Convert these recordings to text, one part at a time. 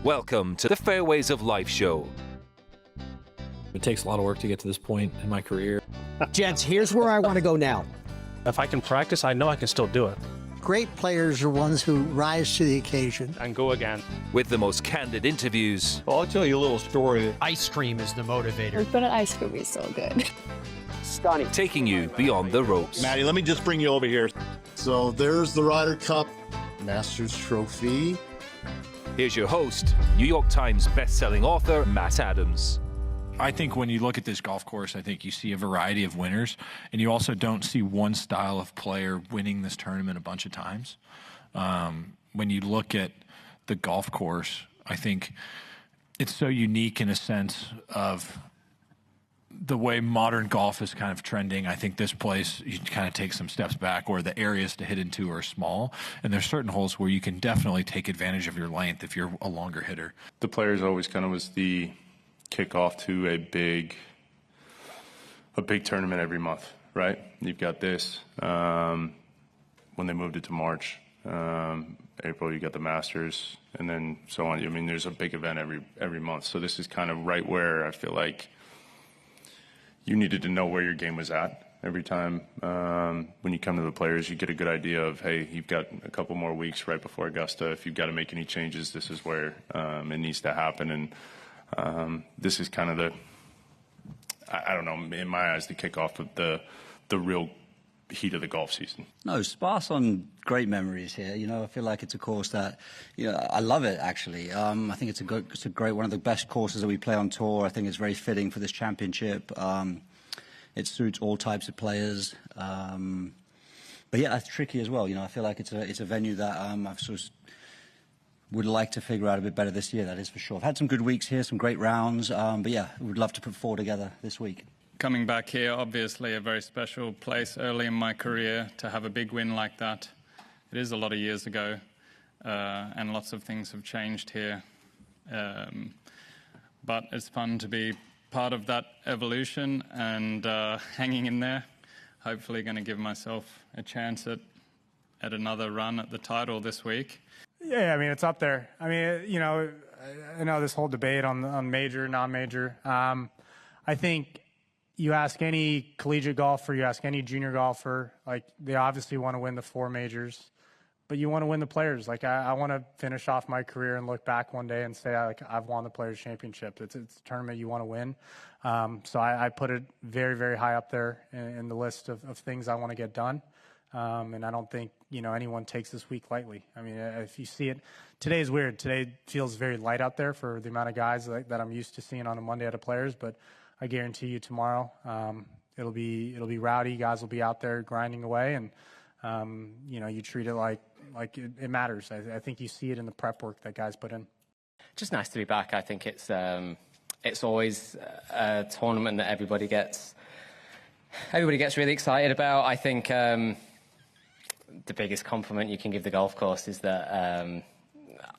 Welcome to the Fairways of Life show. It takes a lot of work to get to this point in my career. Gents, here's where I want to go now. If I can practice, I know I can still do it. Great players are ones who rise to the occasion. And go again. With the most candid interviews. Well, I'll tell you a little story. Ice cream is the motivator. But an ice cream is so good. Stunning. Taking you beyond the ropes. Maddie, let me just bring you over here. So there's the Ryder Cup Masters Trophy. Here's your host, New York Times best-selling author, Matt Adams. I think when you look at this golf course, I think you see a variety of winners, and you also don't see one style of player winning this tournament a bunch of times. When you look at the golf course, I think it's so unique in a sense of the way modern golf is kind of trending. I think this place, you kind of take some steps back, or the areas to hit into are small, and there's certain holes where you can definitely take advantage of your length if you're a longer hitter. The Players always kind of was the kickoff to a big tournament every month, right? You've got this when they moved it to March, April you got the Masters, and then so on. I mean, there's a big event every month, so this is kind of right where I feel like you needed to know where your game was at every time. When you come to the Players, you get a good idea of, hey, you've got a couple more weeks right before Augusta. If you've got to make any changes, this is where it needs to happen. And this is kind of I don't know, in my eyes, the kickoff of the real heat of the golf season. No, sparse on great memories here. You know, I feel like it's a course that, you know, I love it actually. I think it's a great, one of the best courses that we play on tour. I think it's very fitting for this championship. It suits all types of players. But yeah, that's tricky as well. You know, I feel like it's a venue that I've sort of would like to figure out a bit better this year, that is for sure. I've had some good weeks here, some great rounds, but yeah, would love to put four together this week. Coming back here, obviously a very special place early in my career to have a big win like that. It is a lot of years ago, and lots of things have changed here. But it's fun to be part of that evolution and hanging in there. Hopefully going to give myself a chance at another run at the title this week. Yeah, I mean, it's up there. I mean, you know, I know this whole debate on major, non-major. I think you ask any collegiate golfer, you ask any junior golfer, like, they obviously want to win the four majors, but you want to win the Players. Like, I want to finish off my career and look back one day and say, like, I've won the Players Championship. It's a tournament you want to win. So I put it very, very high up there in the list of things I want to get done. And I don't think, you know, anyone takes this week lightly. I mean, if you see it, today is weird. Today feels very light out there for the amount of guys that I'm used to seeing on a Monday at a Players, but I guarantee you tomorrow it'll be rowdy. Guys will be out there grinding away, and you know, you treat it like it matters. I think you see it in the prep work that guys put in. Just nice to be back. I think it's always a tournament that everybody gets really excited about. I think the biggest compliment you can give the golf course is that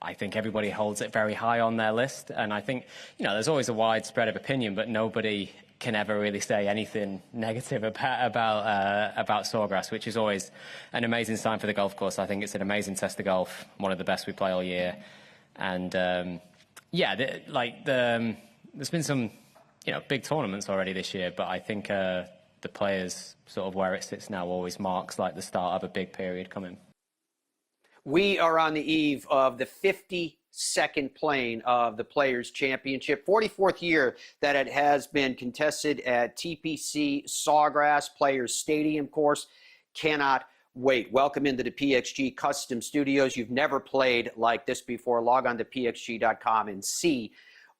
I think everybody holds it very high on their list, and I think, you know, there's always a wide spread of opinion, but nobody can ever really say anything negative about Sawgrass, which is always an amazing sign for the golf course. I think it's an amazing test of golf, one of the best we play all year, and yeah, there's been some, you know, big tournaments already this year, but I think the Players, sort of where it sits now, always marks like the start of a big period coming. We are on the eve of the 52nd playing of the Players Championship, 44th year that it has been contested at TPC Sawgrass Players Stadium course. Cannot wait. Welcome into the PXG Custom Studios. You've never played like this before. Log on to pxg.com and see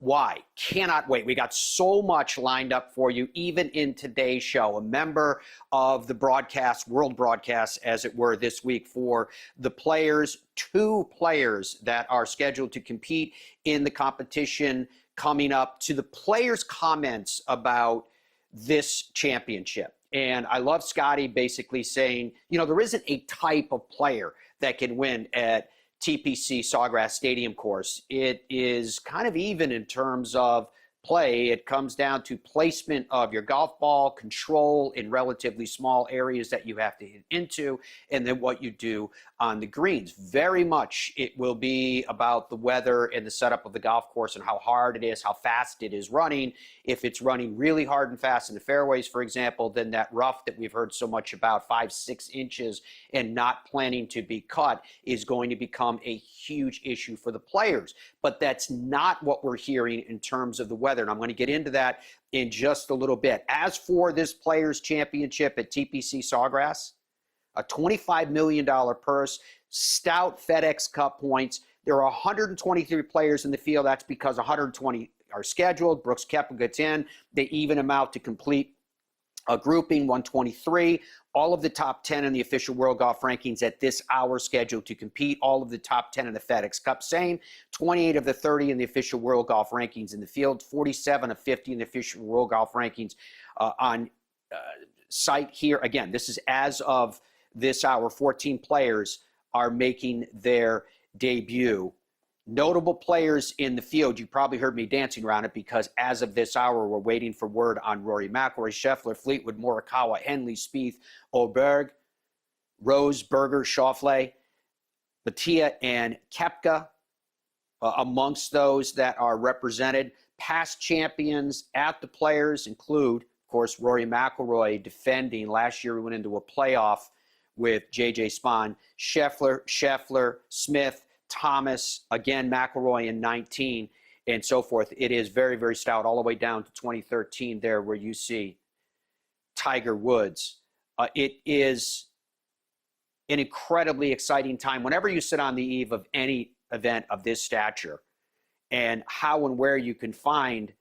why. Cannot wait. We got so much lined up for you, even in today's show. A member of the broadcast, world broadcast, as it were, this week for the Players. Two players that are scheduled to compete in the competition coming up, to the Players' comments about this championship. And I love Scotty basically saying, you know, there isn't a type of player that can win at TPC Sawgrass Stadium course. It is kind of even in terms of play. It comes down to placement of your golf ball, control in relatively small areas that you have to hit into, and then what you do on the greens. Very much it will be about the weather and the setup of the golf course and how hard it is, how fast it is running. If it's running really hard and fast in the fairways, for example, then that rough that we've heard so much about, 5-6 inches and not planning to be cut, is going to become a huge issue for the players. But that's not what we're hearing in terms of the weather, and I'm going to get into that in just a little bit. As for this Players' Championship at TPC Sawgrass, a $25 million purse, stout FedEx Cup points. There are 123 players in the field. That's because 120 are scheduled. Brooks Koepka gets in. They even them out to complete a grouping, 123. All of the top 10 in the official World Golf Rankings at this hour scheduled to compete. All of the top 10 in the FedEx Cup, same. 28 of the 30 in the official World Golf Rankings in the field. 47 of 50 in the official World Golf Rankings on site here. Again, this is as of this hour. 14 players are making their debut. Notable players in the field, you probably heard me dancing around it because as of this hour, we're waiting for word on Rory McIlroy, Scheffler, Fleetwood, Morikawa, Henley, Spieth, Oberg, Rose, Berger, Schauffele, Batia, and Koepka amongst those that are represented. Past champions at the Players include, of course, Rory McIlroy defending. Last year, we went into a playoff with J.J. Spahn, Scheffler, Smith, Thomas, again, McIlroy in 19, and so forth. It is very, very stout all the way down to 2013 there where you see Tiger Woods. It is an incredibly exciting time whenever you sit on the eve of any event of this stature, and how and where you can find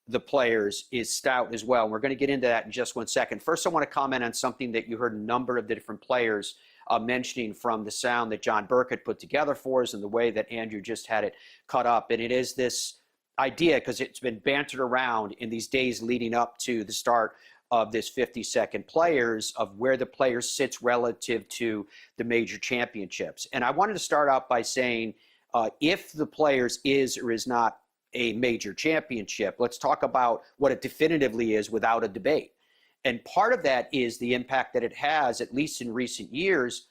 the players is stout as well. We're going to get into that in just 1 second. First, I want to comment on something that you heard a number of the different players mentioning from the sound that John Burke had put together for us and the way that Andrew just had it cut up. And it is this idea, because it's been bantered around in these days leading up to the start of this 52nd Players, of where the Players sits relative to the major championships. And I wanted to start out by saying, if the Players is or is not a major championship, let's talk about what it definitively is without a debate. And part of that is the impact that it has, at least in recent years,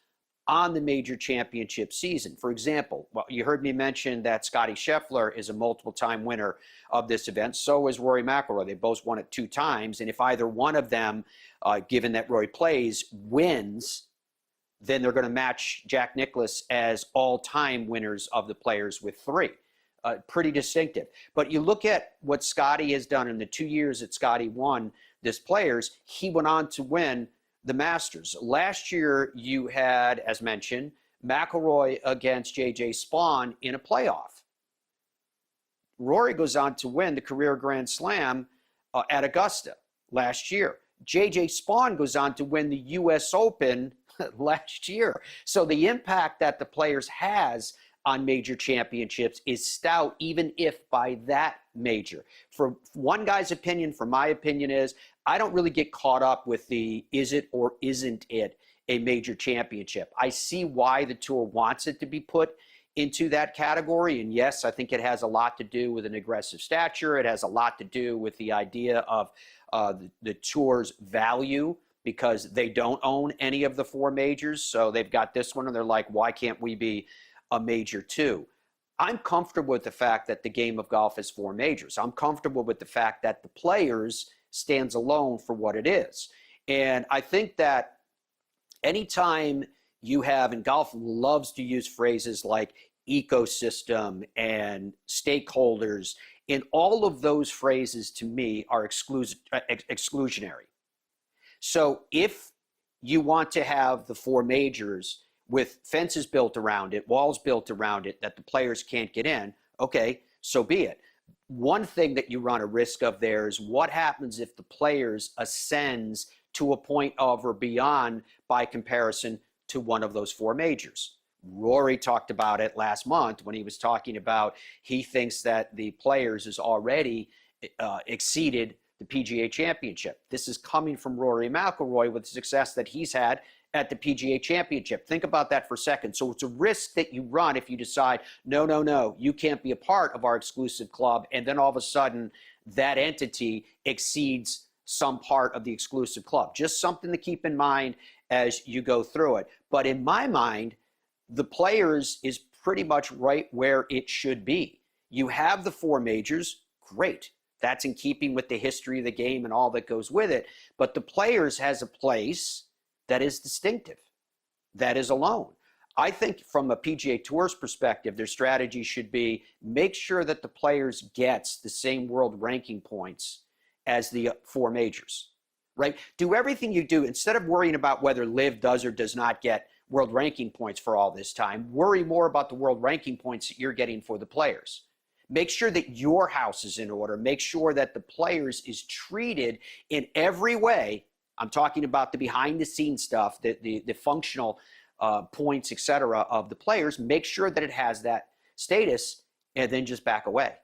on the major championship season. For example, well, you heard me mention that Scottie Scheffler is a multiple-time winner of this event. So is Rory McIlroy. They both won it 2 times. And if either one of them, given that Rory plays, wins, then they're going to match Jack Nicklaus as all-time winners of the Players with 3. Pretty distinctive. But you look at what Scottie has done in the 2 years that Scottie won this Players, he went on to win the Masters. Last year, you had, as mentioned, McIlroy against J.J. Spahn in a playoff. Rory goes on to win the career Grand Slam at Augusta last year. J.J. Spahn goes on to win the U.S. Open last year. So the impact that the Players has on major championships is stout, even if by that major. For one guy's opinion, for my opinion is, I don't really get caught up with the is it or isn't it a major championship. I see why the tour wants it to be put into that category. And yes, I think it has a lot to do with an aggressive stature. It has a lot to do with the idea of the tour's value, because they don't own any of the 4 majors. So they've got this one and they're like, why can't we be a major too? I'm comfortable with the fact that the game of golf is 4 majors. I'm comfortable with the fact that the Players stands alone for what it is. And I think that anytime you have, and golf loves to use phrases like ecosystem and stakeholders, and all of those phrases to me are exclusionary. So if you want to have the 4 majors with fences built around it, walls built around it that the Players can't get in, okay, so be it. One thing that you run a risk of there is what happens if the Players ascends to a point of or beyond by comparison to one of those 4 majors. Rory talked about it last month when he was talking about he thinks that the Players has already exceeded the PGA Championship. This is coming from Rory McIlroy with the success that he's had at the PGA Championship. Think about that for a second. So it's a risk that you run if you decide, no, you can't be a part of our exclusive club, and then all of a sudden that entity exceeds some part of the exclusive club. Just something to keep in mind as you go through it. But in my mind, the Players is pretty much right where it should be. You have the 4 majors, great. That's in keeping with the history of the game and all that goes with it. But the Players has a place that is distinctive, that is alone. I think from a PGA Tour's perspective, their strategy should be make sure that the Players gets the same world ranking points as the 4 majors, right? Do everything you do, instead of worrying about whether LIV does or does not get world ranking points for all this time, worry more about the world ranking points that you're getting for the Players. Make sure that your house is in order. Make sure that the Players is treated in every way. I'm talking about the behind-the-scenes stuff, the functional points, etc. of the Players. Make sure that it has that status, and then just back away.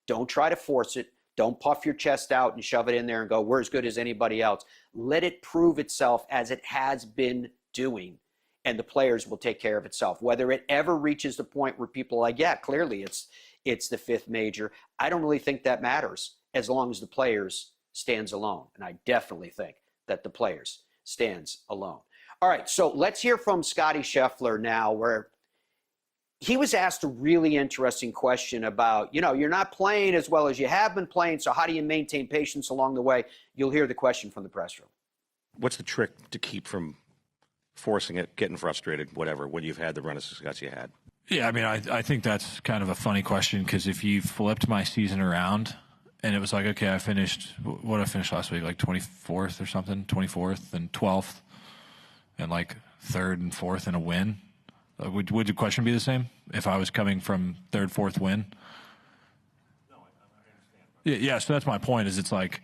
Don't try to force it. Don't puff your chest out and shove it in there and go, we're as good as anybody else. Let it prove itself as it has been doing, and the Players will take care of itself. Whether it ever reaches the point where people are like, yeah, clearly it's the 5th major, I don't really think that matters as long as the Players stands alone. And I definitely think that the Players stands alone. All right, so let's hear from Scottie Scheffler now, where he was asked a really interesting question about, you're not playing as well as you have been playing, so how do you maintain patience along the way? You'll hear the question from the press room. What's the trick to keep from forcing it, getting frustrated, whatever, when you've had the run of success you had? Yeah, I mean, I think that's kind of a funny question, because if you flipped my season around and it was like, okay, I finished last week, like 24th or something, 24th and 12th, and like 3rd and 4th in a win, would the question be the same if I was coming from 3rd, 4th win? No, I understand. Yeah, so that's my point, is it's like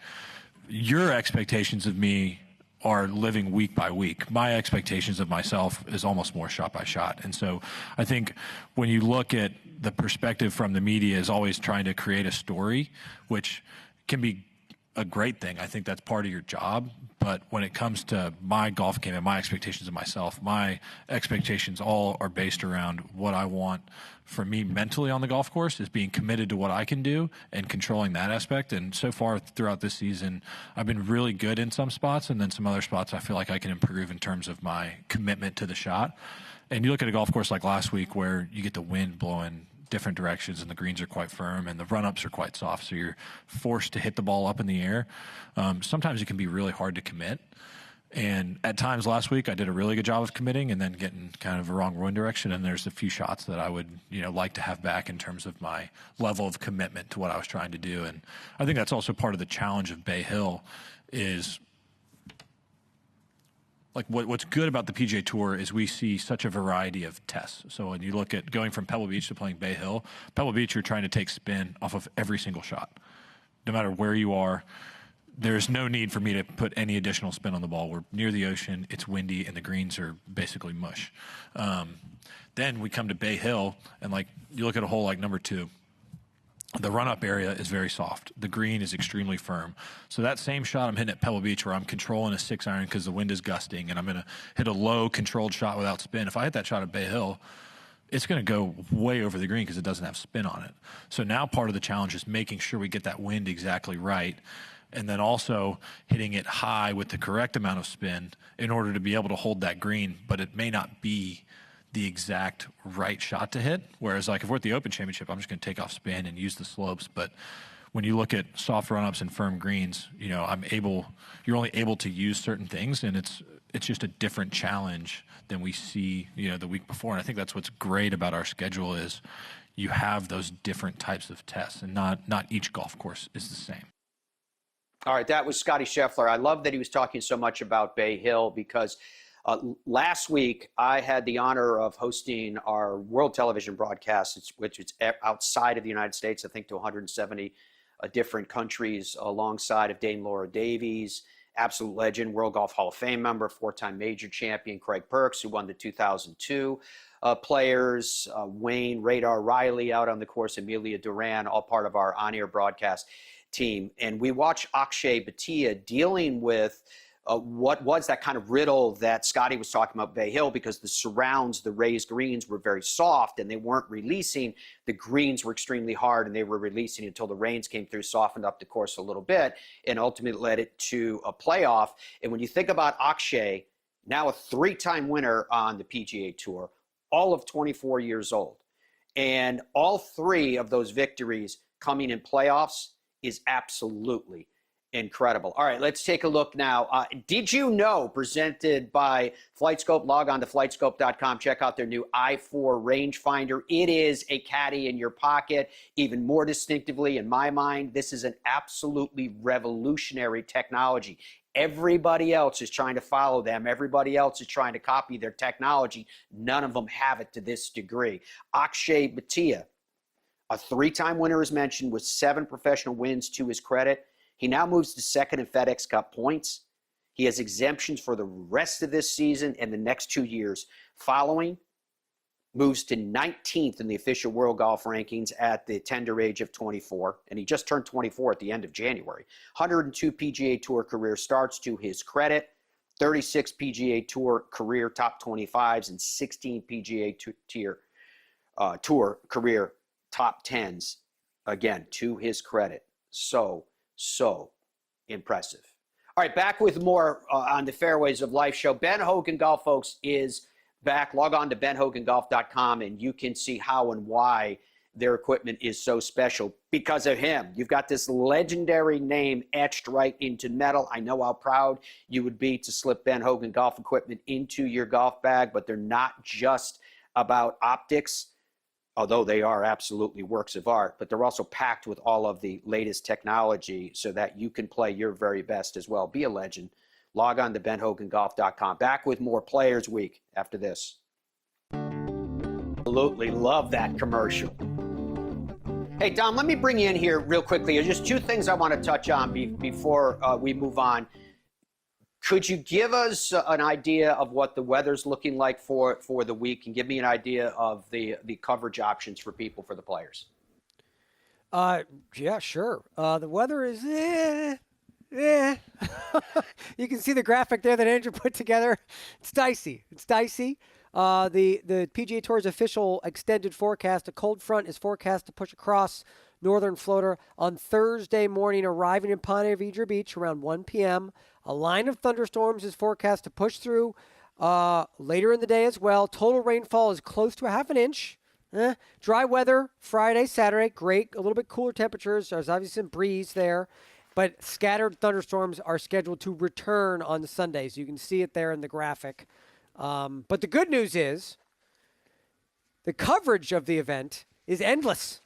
your expectations of me are living week by week. My expectations of myself is almost more shot by shot. And so I think when you look at the perspective from the media is always trying to create a story, which can be a great thing. I think that's part of your job. But when it comes to my golf game and my expectations of myself, my expectations all are based around what I want for me mentally on the golf course, is being committed to what I can do and controlling that aspect. And so far throughout this season, I've been really good in some spots, and then some other spots I feel like I can improve in terms of my commitment to the shot. And you look at a golf course like last week where you get the wind blowing different directions and the greens are quite firm and the run-ups are quite soft, so you're forced to hit the ball up in the air. Sometimes it can be really hard to commit. And at times last week, I did a really good job of committing and then getting kind of a wrong wind direction. And there's a few shots that I would, like to have back in terms of my level of commitment to what I was trying to do. And I think that's also part of the challenge of Bay Hill is, like, what's good about the PGA Tour is we see such a variety of tests. So when you look at going from Pebble Beach to playing Bay Hill, Pebble Beach, you're trying to take spin off of every single shot. No matter where you are, there's no need for me to put any additional spin on the ball. We're near the ocean, it's windy, and the greens are basically mush. Then we come to Bay Hill, and like you look at a hole like number 2, the run-up area is very soft. The green is extremely firm. So that same shot I'm hitting at Pebble Beach where I'm controlling a 6-iron because the wind is gusting and I'm going to hit a low controlled shot without spin. If I hit that shot at Bay Hill, it's going to go way over the green because it doesn't have spin on it. So now part of the challenge is making sure we get that wind exactly right, and then also hitting it high with the correct amount of spin in order to be able to hold that green, but it may not be the exact right shot to hit. Whereas like if we're at the Open Championship, I'm just going to take off spin and use the slopes. But when you look at soft run-ups and firm greens, you're only able to use certain things, and it's just a different challenge than we see, the week before. And I think that's what's great about our schedule is you have those different types of tests, and not each golf course is the same. All right, that was Scottie Scheffler. I love that he was talking so much about Bay Hill because last week I had the honor of hosting our world television broadcast, which is outside of the United States, I think to 170 different countries, alongside of Dame Laura Davies, absolute legend, World Golf Hall of Fame member, 4-time major champion Craig Perks, who won the 2002 Players, Wayne Radar Riley out on the course, Amelia Duran, all part of our on-air broadcast team. And we watched Akshay Bhatia dealing with what was that kind of riddle that Scotty was talking about Bay Hill, because the surrounds, the raised greens were very soft and they weren't releasing. The greens were extremely hard and they were releasing until the rains came through, softened up the course a little bit, and ultimately led it to a playoff. And when you think about Akshay, now a 3-time winner on the PGA Tour, all of 24 years old, and all 3 of those victories coming in playoffs is absolutely incredible. All right, let's take a look now. Did you know, presented by FlightScope. Log on to flightscope.com. Check out their new i4 rangefinder. It is a caddy in your pocket. Even more distinctively, in my mind, this is an absolutely revolutionary technology. Everybody else is trying to follow them. Everybody else is trying to copy their technology. None of them have it to this degree. Akshay Bhatia, a 3-time winner, as mentioned, with 7 professional wins to his credit. He now moves to second in FedEx Cup points. He has exemptions for the rest of this season and the next 2 years following. Moves to 19th in the official world golf rankings at the tender age of 24. And he just turned 24 at the end of January. 102 PGA Tour career starts to his credit. 36 PGA Tour career top 25s and 16 PGA Tour career top 10s. Again, to his credit. So impressive. All right, back with more on the Fairways of Life show. Ben Hogan Golf, folks, is back. Log on to benhogangolf.com and you can see how and why their equipment is so special because of him. You've got this legendary name etched right into metal. I know how proud you would be to slip Ben Hogan Golf equipment into your golf bag, but they're not just about optics, although they are absolutely works of art, but they're also packed with all of the latest technology so that you can play your very best as well. Be a legend. Log on to benhogangolf.com. Back with more Players Week after this. Absolutely love that commercial. Hey, Dom, let me bring you in here real quickly. There's just 2 things I want to touch on before we move on. Could you give us an idea of what the weather's looking like for the week, and give me an idea of the coverage options for people, for the players? Yeah, sure. The weather is You can see the graphic there that Andrew put together. It's dicey. The PGA Tour's official extended forecast, a cold front is forecast to push across northern Florida on Thursday morning, arriving in Ponte Vedra Beach around 1 p.m. A line of thunderstorms is forecast to push through later in the day as well. Total rainfall is close to a half an inch. Dry weather Friday, Saturday, great. A little bit cooler temperatures. There's obviously some breeze there. But scattered thunderstorms are scheduled to return on the Sunday. So you can see it there in the graphic. But the good news is the coverage of the event is endless.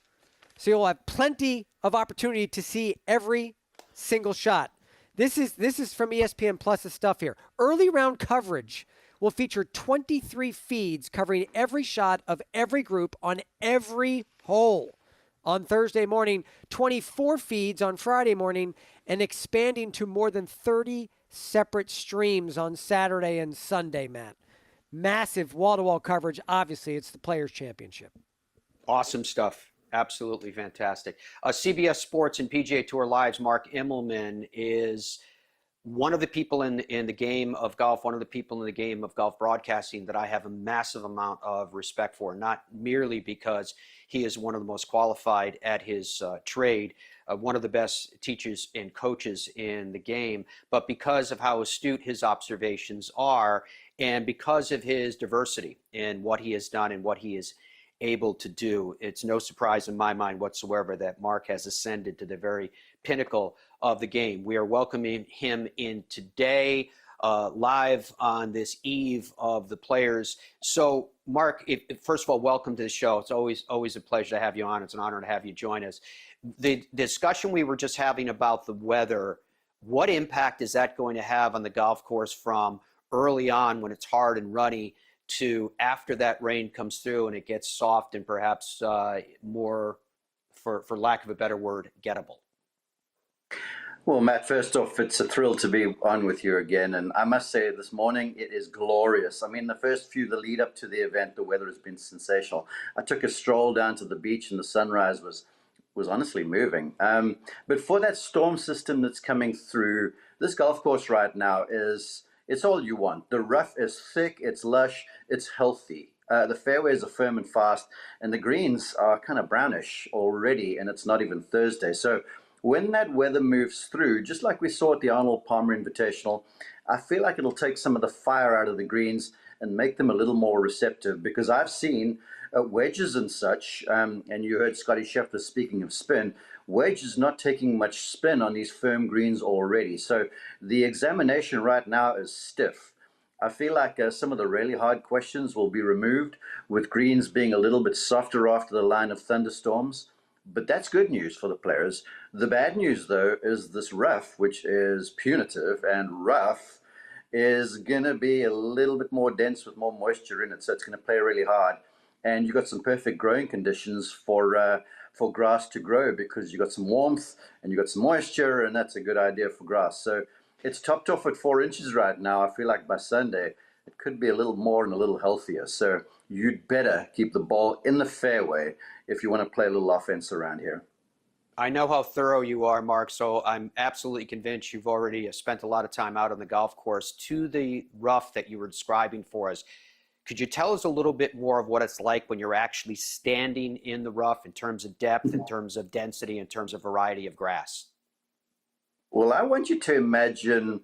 So you'll have plenty of opportunity to see every single shot. This is from ESPN Plus's stuff here. Early round coverage will feature 23 feeds covering every shot of every group on every hole on Thursday morning, 24 feeds on Friday morning, and expanding to more than 30 separate streams on Saturday and Sunday, Matt. Massive wall-to-wall coverage. Obviously, it's the Players' Championship. Awesome stuff. Absolutely fantastic. CBS Sports and PGA Tour Live's Mark Immelman is one of the people in the game of golf, one of the people in the game of golf broadcasting that I have a massive amount of respect for, not merely because he is one of the most qualified at his trade, one of the best teachers and coaches in the game, but because of how astute his observations are and because of his diversity in what he has done and what he is able to do. It's no surprise in my mind whatsoever that Mark has ascended to the very pinnacle of the game. We are welcoming him in today, live on this eve of the Players. So, Mark, first of all, welcome to the show. It's always a pleasure to have you on. It's an honor to have you join us. The discussion we were just having about the weather, what impact is that going to have on the golf course from early on when it's hard and runny to after that rain comes through and it gets soft and perhaps more, for lack of a better word, gettable? Well, Matt, first off, it's a thrill to be on with you again. And I must say this morning, it is glorious. I mean, the lead up to the event, the weather has been sensational. I took a stroll down to the beach and the sunrise was was honestly moving. But for that storm system that's coming through, this golf course right now it's all you want. The rough is thick, it's lush, it's healthy. The fairways are firm and fast, and the greens are kind of brownish already, and it's not even Thursday. So when that weather moves through, just like we saw at the Arnold Palmer Invitational, I feel like it'll take some of the fire out of the greens and make them a little more receptive, because I've seen wedges and such, and you heard Scotty Scheffler speaking of spin, wedges not taking much spin on these firm greens already. So the examination right now is stiff. I feel like some of the really hard questions will be removed, with greens being a little bit softer after the line of thunderstorms. But that's good news for the players. The bad news, though, is this rough, which is punitive, and rough is going to be a little bit more dense with more moisture in it, so it's going to play really hard. And you've got some perfect growing conditions for grass to grow, because you've got some warmth and you've got some moisture, and that's a good idea for grass. So it's topped off at 4 inches right now. I feel like by Sunday it could be a little more and a little healthier. So you'd better keep the ball in the fairway if you want to play a little offense around here. I know how thorough you are, Mark, so I'm absolutely convinced you've already spent a lot of time out on the golf course. To the rough that you were describing for us, could you tell us a little bit more of what it's like when you're actually standing in the rough, in terms of depth, in terms of density, in terms of variety of grass? Well, I want you to imagine,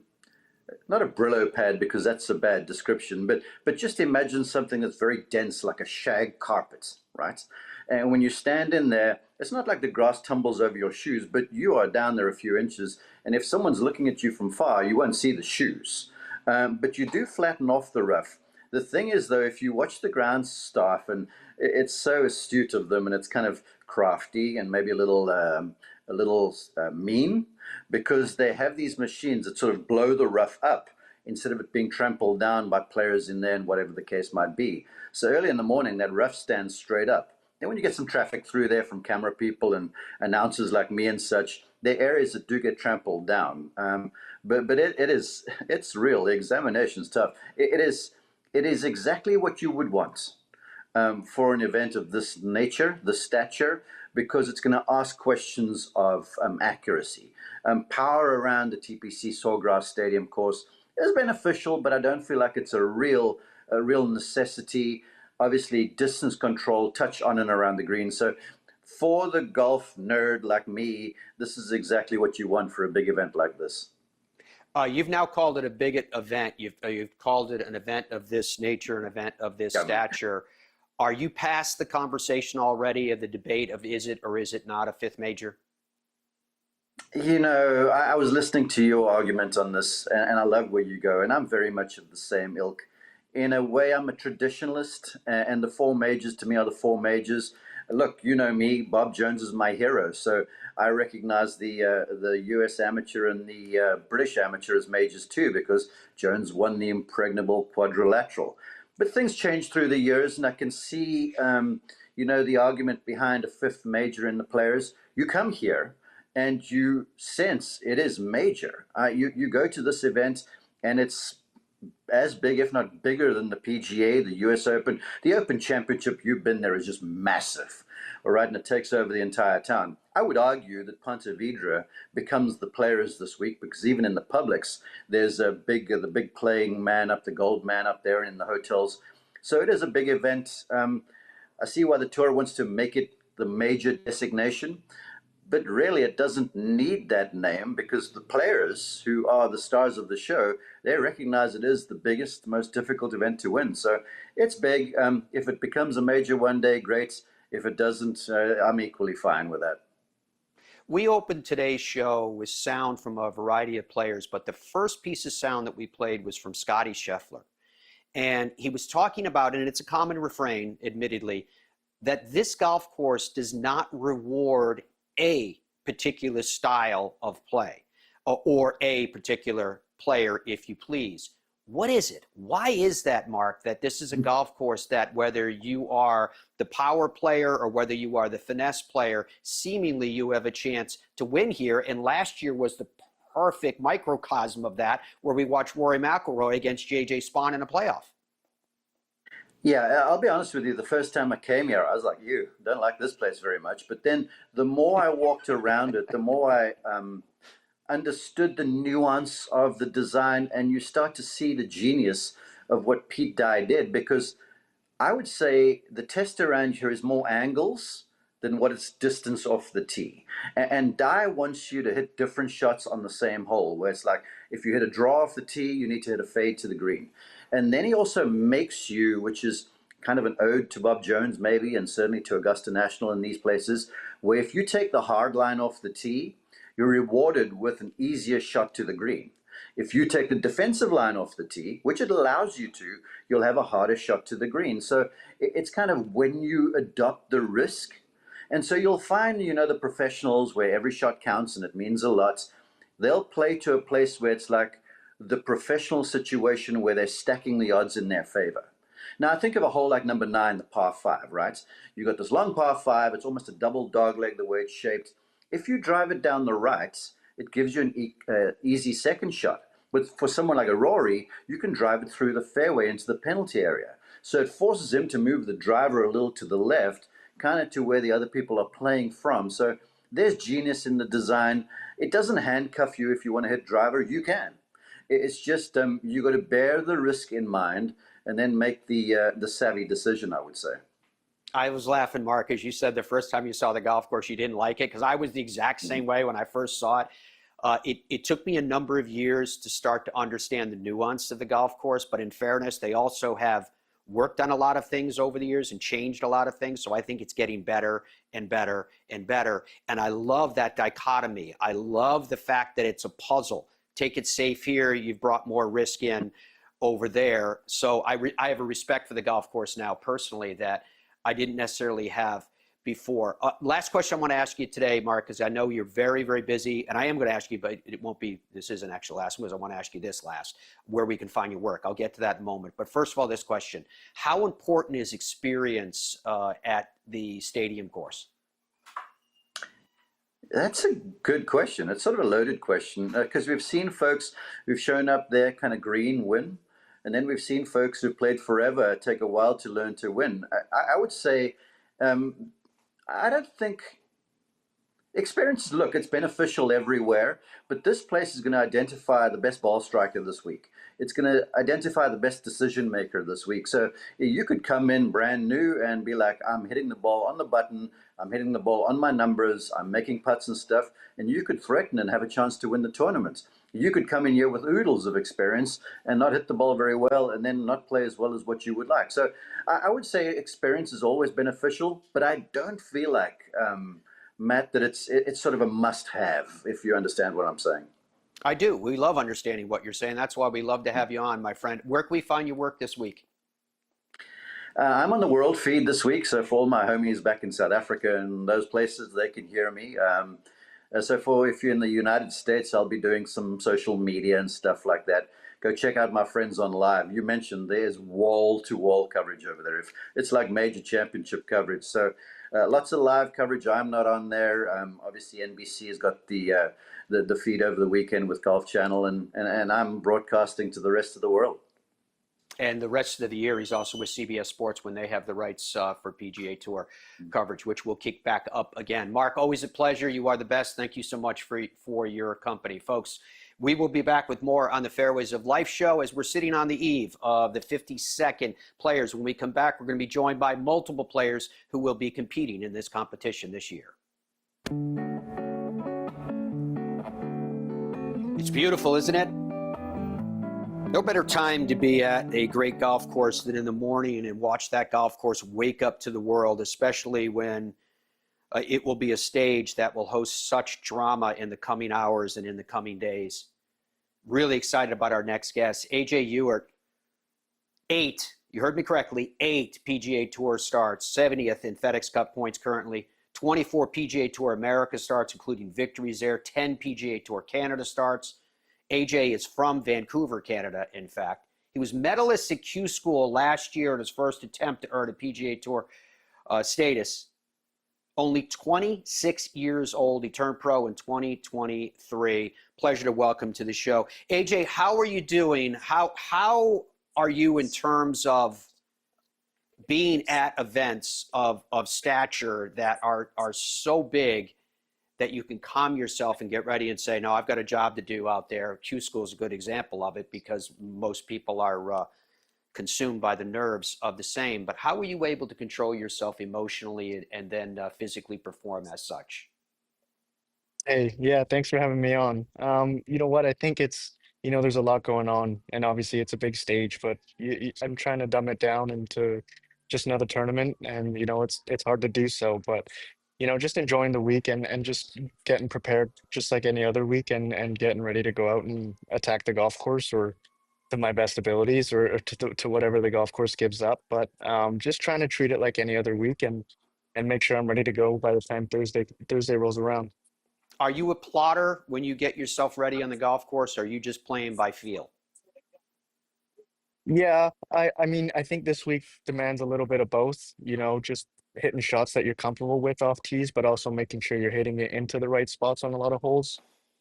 not a Brillo pad because that's a bad description, but just imagine something that's very dense, like a shag carpet, right? And when you stand in there, it's not like the grass tumbles over your shoes, but you are down there a few inches, and if someone's looking at you from far, you won't see the shoes. But you do flatten off the rough. The thing is, though, if you watch the ground staff, and it's so astute of them, and it's kind of crafty and maybe a little mean, because they have these machines that sort of blow the rough up instead of it being trampled down by players in there and whatever the case might be. So early in the morning, that rough stands straight up. Then when you get some traffic through there from camera people and announcers like me and such, there are areas that do get trampled down. But it's real. The examination's tough. It is exactly what you would want for an event of this nature, the stature, because it's going to ask questions of accuracy. Power around the TPC Sawgrass Stadium course is beneficial, but I don't feel like it's a real necessity. Obviously, distance control, touch on and around the green. So for the golf nerd like me, this is exactly what you want for a big event like this. You've now called it a big event. You've called it an event of this nature, an event of this stature. Are you past the conversation already of the debate of is it or is it not a fifth major? You know, I was listening to your argument on this, and I love where you go, and I'm very much of the same ilk. In a way, I'm a traditionalist, and the 4 majors to me are the 4 majors. Look, you know me, Bob Jones is my hero, so I recognize the US amateur and the British amateur as majors too, because Jones won the impregnable quadrilateral. But things change through the years, and I can see, you know, the argument behind a 5th major in the players. You come here, and you sense it is major. You go to this event, and it's as big, if not bigger, than the PGA, the US Open. The Open Championship, you've been there, is just massive, all right, and it takes over the entire town. I would argue that Ponte Vedra becomes the players this week, because even in the publics, there's the big playing man up, the gold man up there in the hotels. So it is a big event. I see why the tour wants to make it the major designation, but really it doesn't need that name, because the players who are the stars of the show, they recognize it is the biggest, most difficult event to win. So it's big. If it becomes a major one day, great. If it doesn't, I'm equally fine with that. We opened today's show with sound from a variety of players, but the first piece of sound that we played was from Scotty Scheffler. And he was talking about, and it's a common refrain, admittedly, that this golf course does not reward a particular style of play or a particular player, if you please. What is it? Why is that, Mark, that this is a golf course that whether you are the power player or whether you are the finesse player, seemingly you have a chance to win here? And last year was the perfect microcosm of that, where we watched Rory McIlroy against J.J. Spaun in a playoff. Yeah, I'll be honest with you. The first time I came here, I was like, you don't like this place very much. But then the more I walked around it, the more I understood the nuance of the design, and you start to see the genius of what Pete Dye did. Because I would say the test around here is more angles than what it's distance off the tee. And Dye wants you to hit different shots on the same hole, where it's like, if you hit a draw off the tee, you need to hit a fade to the green. And then he also makes you, which is kind of an ode to Bob Jones maybe, and certainly to Augusta National in these places, where if you take the hard line off the tee, you're rewarded with an easier shot to the green. If you take the defensive line off the tee, which it allows you to, you'll have a harder shot to the green. So it's kind of when you adopt the risk. And so you'll find, the professionals where every shot counts and it means a lot, they'll play to a place where it's like the professional situation where they're stacking the odds in their favor. Now, think of a hole like number 9, the par 5, right? You've got this long par 5. It's almost a double dogleg the way it's shaped. If you drive it down the right, it gives you an easy second shot. But for someone like a Rory, you can drive it through the fairway into the penalty area. So it forces him to move the driver a little to the left, kind of to where the other people are playing from. So there's genius in the design. It doesn't handcuff you if you want to hit driver. You can. It's just you got to bear the risk in mind and then make the savvy decision, I would say. I was laughing, Mark, as you said the first time you saw the golf course, you didn't like it, because I was the exact same way when I first saw it. It took me a number of years to start to understand the nuance of the golf course, but in fairness, they also have worked on a lot of things over the years and changed a lot of things. So I think it's getting better and better and better. And I love that dichotomy. I love the fact that it's a puzzle. Take it safe here, you've brought more risk in over there. So I have a respect for the golf course now personally that I didn't necessarily have before. Last question I want to ask you today, Mark, because I know you're very, very busy, and I am going to ask you, but it won't be, this isn't actually last one, because I want to ask you this last, where we can find your work. I'll get to that in a moment. But first of all, this question: how important is experience at the stadium course? That's a good question. It's sort of a loaded question, because we've seen folks who've shown up there kind of green win, and then we've seen folks who played forever take a while to learn to win. I would say I don't think experience, look, it's beneficial everywhere, but this place is going to identify the best ball striker this week. It's going to identify the best decision maker this week. So you could come in brand new and be like, I'm hitting the ball on the button, I'm hitting the ball on my numbers, I'm making putts and stuff, and you could threaten and have a chance to win the tournament. You could come in here with oodles of experience and not hit the ball very well and then not play as well as what you would like. So I would say experience is always beneficial, but I don't feel like, Matt, that it's sort of a must-have, if you understand what I'm saying. I do. We love understanding what you're saying. That's why we love to have you on, my friend. Where can we find your work this week? I'm on the world feed this week, so for all my homies back in South Africa and those places, they can hear me. So if you're in the United States, I'll be doing some social media and stuff like that. Go check out my friends on live. You mentioned there's wall-to-wall coverage over there. It's like major championship coverage. So lots of live coverage. I'm not on there. Obviously, NBC has got the feed over the weekend with Golf Channel, and I'm broadcasting to the rest of the world. And the rest of the year, he's also with CBS Sports when they have the rights for PGA Tour coverage, which will kick back up again. Mark, always a pleasure. You are the best. Thank you so much for your company. Folks, we will be back with more on the Fairways of Life show as we're sitting on the eve of the 52nd Players. When we come back, we're going to be joined by multiple players who will be competing in this competition this year. It's beautiful, isn't it? No better time to be at a great golf course than in the morning and watch that golf course wake up to the world, especially when it will be a stage that will host such drama in the coming hours and in the coming days. Really excited about our next guest, AJ Ewart. 8, you heard me correctly, 8 PGA Tour starts, 70th in FedEx Cup points currently, 24 PGA Tour America starts, including victories there, 10 PGA Tour Canada starts. AJ is from Vancouver, Canada, in fact. He was medalist at Q School last year in his first attempt to earn a PGA Tour status. Only 26 years old. He turned pro in 2023. Pleasure to welcome to the show. AJ, how are you doing? How are you in terms of being at events of stature that are so big that you can calm yourself and get ready and say, no, I've got a job to do out there. Q School is a good example of it because most people are consumed by the nerves of the same. But how were you able to control yourself emotionally and then physically perform as such? Hey, yeah, thanks for having me on. You know what? I think it's, there's a lot going on, and obviously it's a big stage, but I'm trying to dumb it down into just another tournament, and it's hard to do so, but just enjoying the week and just getting prepared just like any other week and getting ready to go out and attack the golf course or to my best abilities or to whatever the golf course gives up. But just trying to treat it like any other week and make sure I'm ready to go by the time Thursday rolls around. Are you a plotter when you get yourself ready on the golf course, or are you just playing by feel? Yeah, I mean, I think this week demands a little bit of both, just hitting shots that you're comfortable with off tees, but also making sure you're hitting it into the right spots on a lot of holes.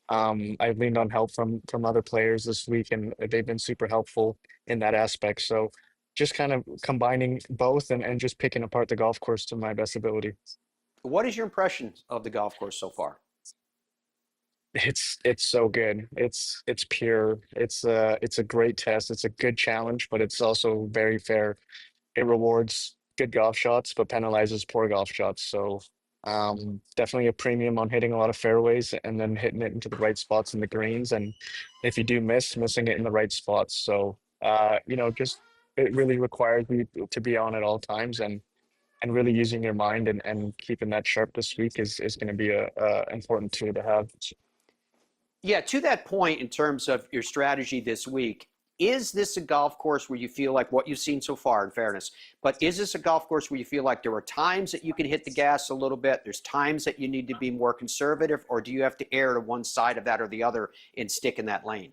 I've leaned on help from other players this week, and they've been super helpful in that aspect. So just kind of combining both and just picking apart the golf course to my best ability. What is your impression of the golf course so far? It's so good. It's pure. It's a great test. It's a good challenge, but it's also very fair. It rewards good golf shots, but penalizes poor golf shots. So definitely a premium on hitting a lot of fairways and then hitting it into the right spots in the greens. And if you do missing it in the right spots. So just it really requires you to be on at all times and really using your mind and keeping that sharp this week is going to be a important tool to have. Yeah, to that point, in terms of your strategy this week, is this a golf course where you feel like what you've seen so far, in fairness, but is this a golf course where you feel like there are times that you can hit the gas a little bit, there's times that you need to be more conservative, or do you have to err to one side of that or the other and stick in that lane?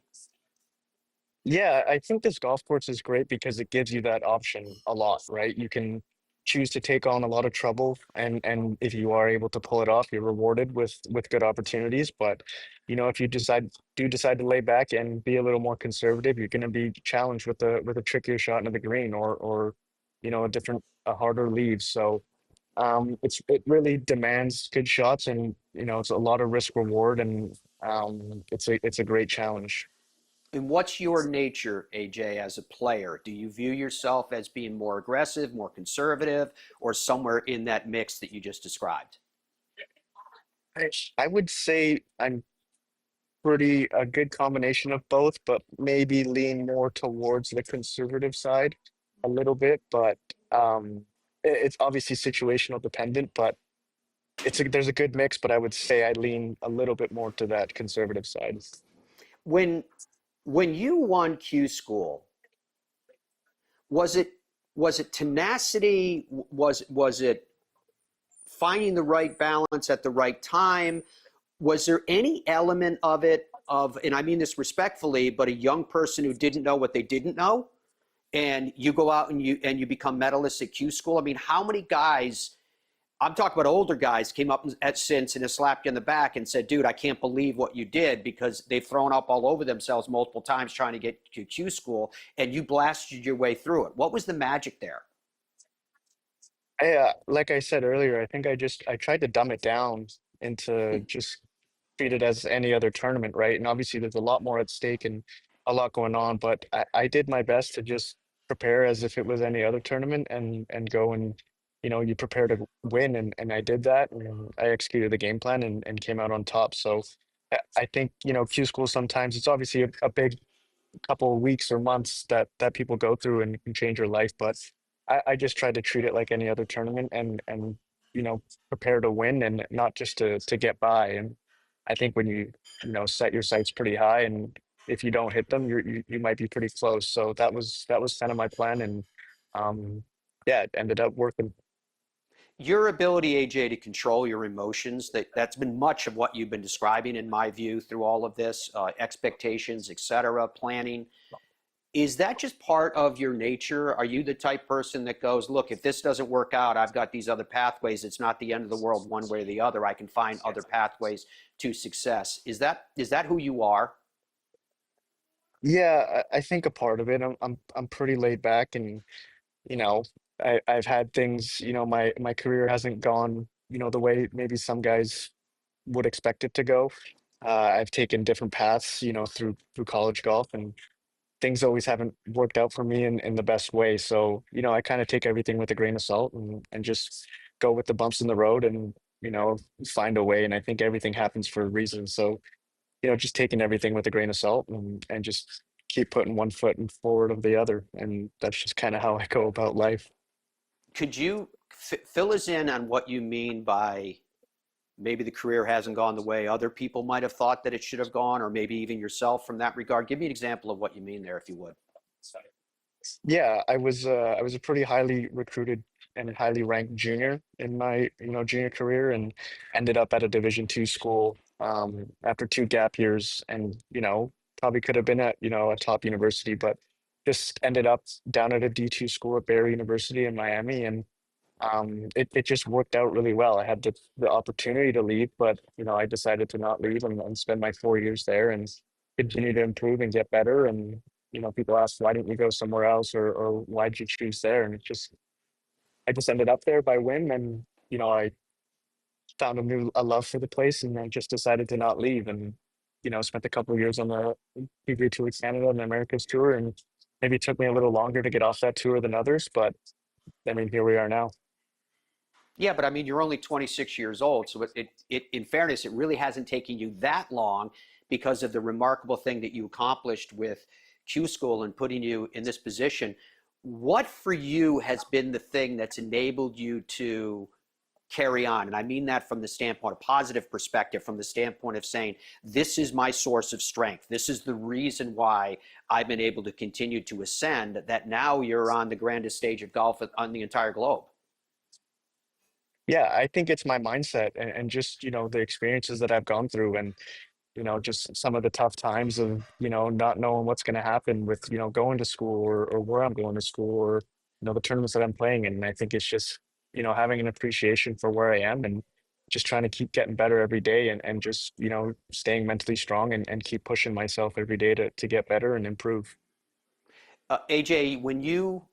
Yeah, I think this golf course is great because it gives you that option a lot, right? You can choose to take on a lot of trouble, and if you are able to pull it off, you're rewarded with good opportunities. But if you decide to lay back and be a little more conservative, you're going to be challenged with a trickier shot into the green or a harder lead. So it really demands good shots, and it's a lot of risk reward, and it's a great challenge. And what's your nature, AJ, as a player? Do you view yourself as being more aggressive, more conservative, or somewhere in that mix that you just described? I would say I'm pretty a good combination of both, but maybe lean more towards the conservative side a little bit. But it's obviously situational dependent, but there's a good mix, but I would say I lean a little bit more to that conservative side. When you won Q School, was it tenacity? Was it finding the right balance at the right time? Was there any element of it and I mean this respectfully, but a young person who didn't know what they didn't know, and you go out and you become medalists at Q School? I mean, how many guys, I'm talking about older guys, came up since and slapped you in the back and said, dude, I can't believe what you did, because they've thrown up all over themselves multiple times trying to get to Q School, and you blasted your way through it. What was the magic there? Like I said earlier, I think I tried to dumb it down into just treat it as any other tournament, right? And obviously there's a lot more at stake and a lot going on, but I did my best to just prepare as if it was any other tournament and go and you prepare to win, and I did that, and I executed the game plan and came out on top. So I think Q School, sometimes it's obviously a big couple of weeks or months that people go through and can change your life, but I just tried to treat it like any other tournament and prepare to win and not just to get by. And I think when you set your sights pretty high, and if you don't hit them, you might be pretty close. So that was kind of my plan, and yeah, it ended up working. Your ability, AJ, to control your emotions, that's been much of what you've been describing, in my view, through all of this, expectations, etc., planning. Is that just part of your nature? Are you the type person that goes, look, if this doesn't work out, I've got these other pathways. It's not the end of the world one way or the other. I can find other pathways to success. Is that who you are? Yeah, I think a part of it. I'm pretty laid back, and you know, I've had things, my career hasn't gone, the way maybe some guys would expect it to go. I've taken different paths, through college golf, and things always haven't worked out for me in the best way. So, I kind of take everything with a grain of salt and just go with the bumps in the road and, find a way. And I think everything happens for a reason. So, just taking everything with a grain of salt and just keep putting one foot in forward of the other. And that's just kind of how I go about life. Could you fill us in on what you mean by maybe the career hasn't gone the way other people might have thought that it should have gone, or maybe even yourself from that regard? Give me an example of what you mean there, if you would. Yeah, I was a pretty highly recruited and highly ranked junior in my junior career, and ended up at a Division II school after 2 gap years, and probably could have been at a top university, but just ended up down at a D2 school at Barry University in Miami, and it just worked out really well. I had the opportunity to leave, but I decided to not leave and spend my 4 years there and continue to improve and get better. And people ask, why didn't you go somewhere else, or why did you choose there? And I just ended up there by whim, and I found a love for the place, and I just decided to not leave, and spent a couple of years on the PGA Tour Canada and the Americas Tour, and maybe it took me a little longer to get off that tour than others, but I mean, here we are now. Yeah, but I mean, you're only 26 years old, so in fairness, it really hasn't taken you that long because of the remarkable thing that you accomplished with Q School and putting you in this position. What for you has been the thing that's enabled you to carry on? And I mean that from the standpoint, a positive perspective, from the standpoint of saying, this is my source of strength. This is the reason why I've been able to continue to ascend, that now you're on the grandest stage of golf on the entire globe. Yeah, I think it's my mindset and just, the experiences that I've gone through, and, just some of the tough times of, not knowing what's going to happen with, going to school, or where I'm going to school, or, the tournaments that I'm playing in. And I think it's just, having an appreciation for where I am, and just trying to keep getting better every day, and just, staying mentally strong, and keep pushing myself every day to get better and improve. AJ, when you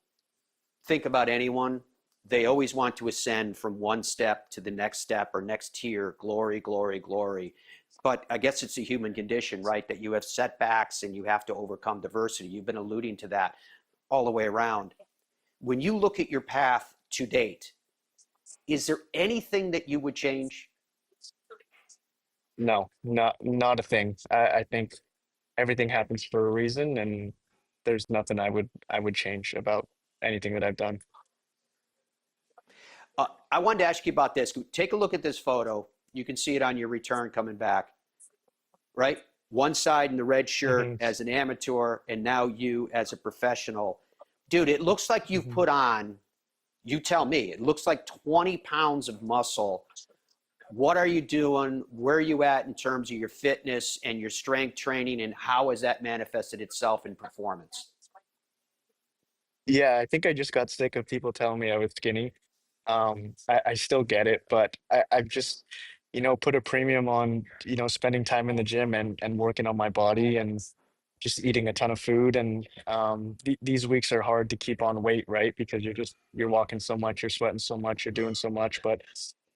think about anyone, they always want to ascend from one step to the next step or next tier, glory, glory, glory. But I guess it's a human condition, right? That you have setbacks and you have to overcome diversity. You've been alluding to that all the way around. When you look at your path to date, is there anything that you would change? No, not a thing. I think everything happens for a reason, and there's nothing I would change about anything that I've done. I wanted to ask you about this. Take a look at this photo. You can see it on your return coming back, right? One side in the red shirt as an amateur, and now you as a professional. Dude, it looks like you've put on, you tell me, it looks like 20 pounds of muscle. What are you doing? Where are you at in terms of your fitness and your strength training, and how has that manifested itself in performance? Yeah, I think I just got sick of people telling me I was skinny. I still get it, but I've just, put a premium on, spending time in the gym, and working on my body, and just eating a ton of food. And these weeks are hard to keep on weight, right? Because you're walking so much, you're sweating so much, you're doing so much. But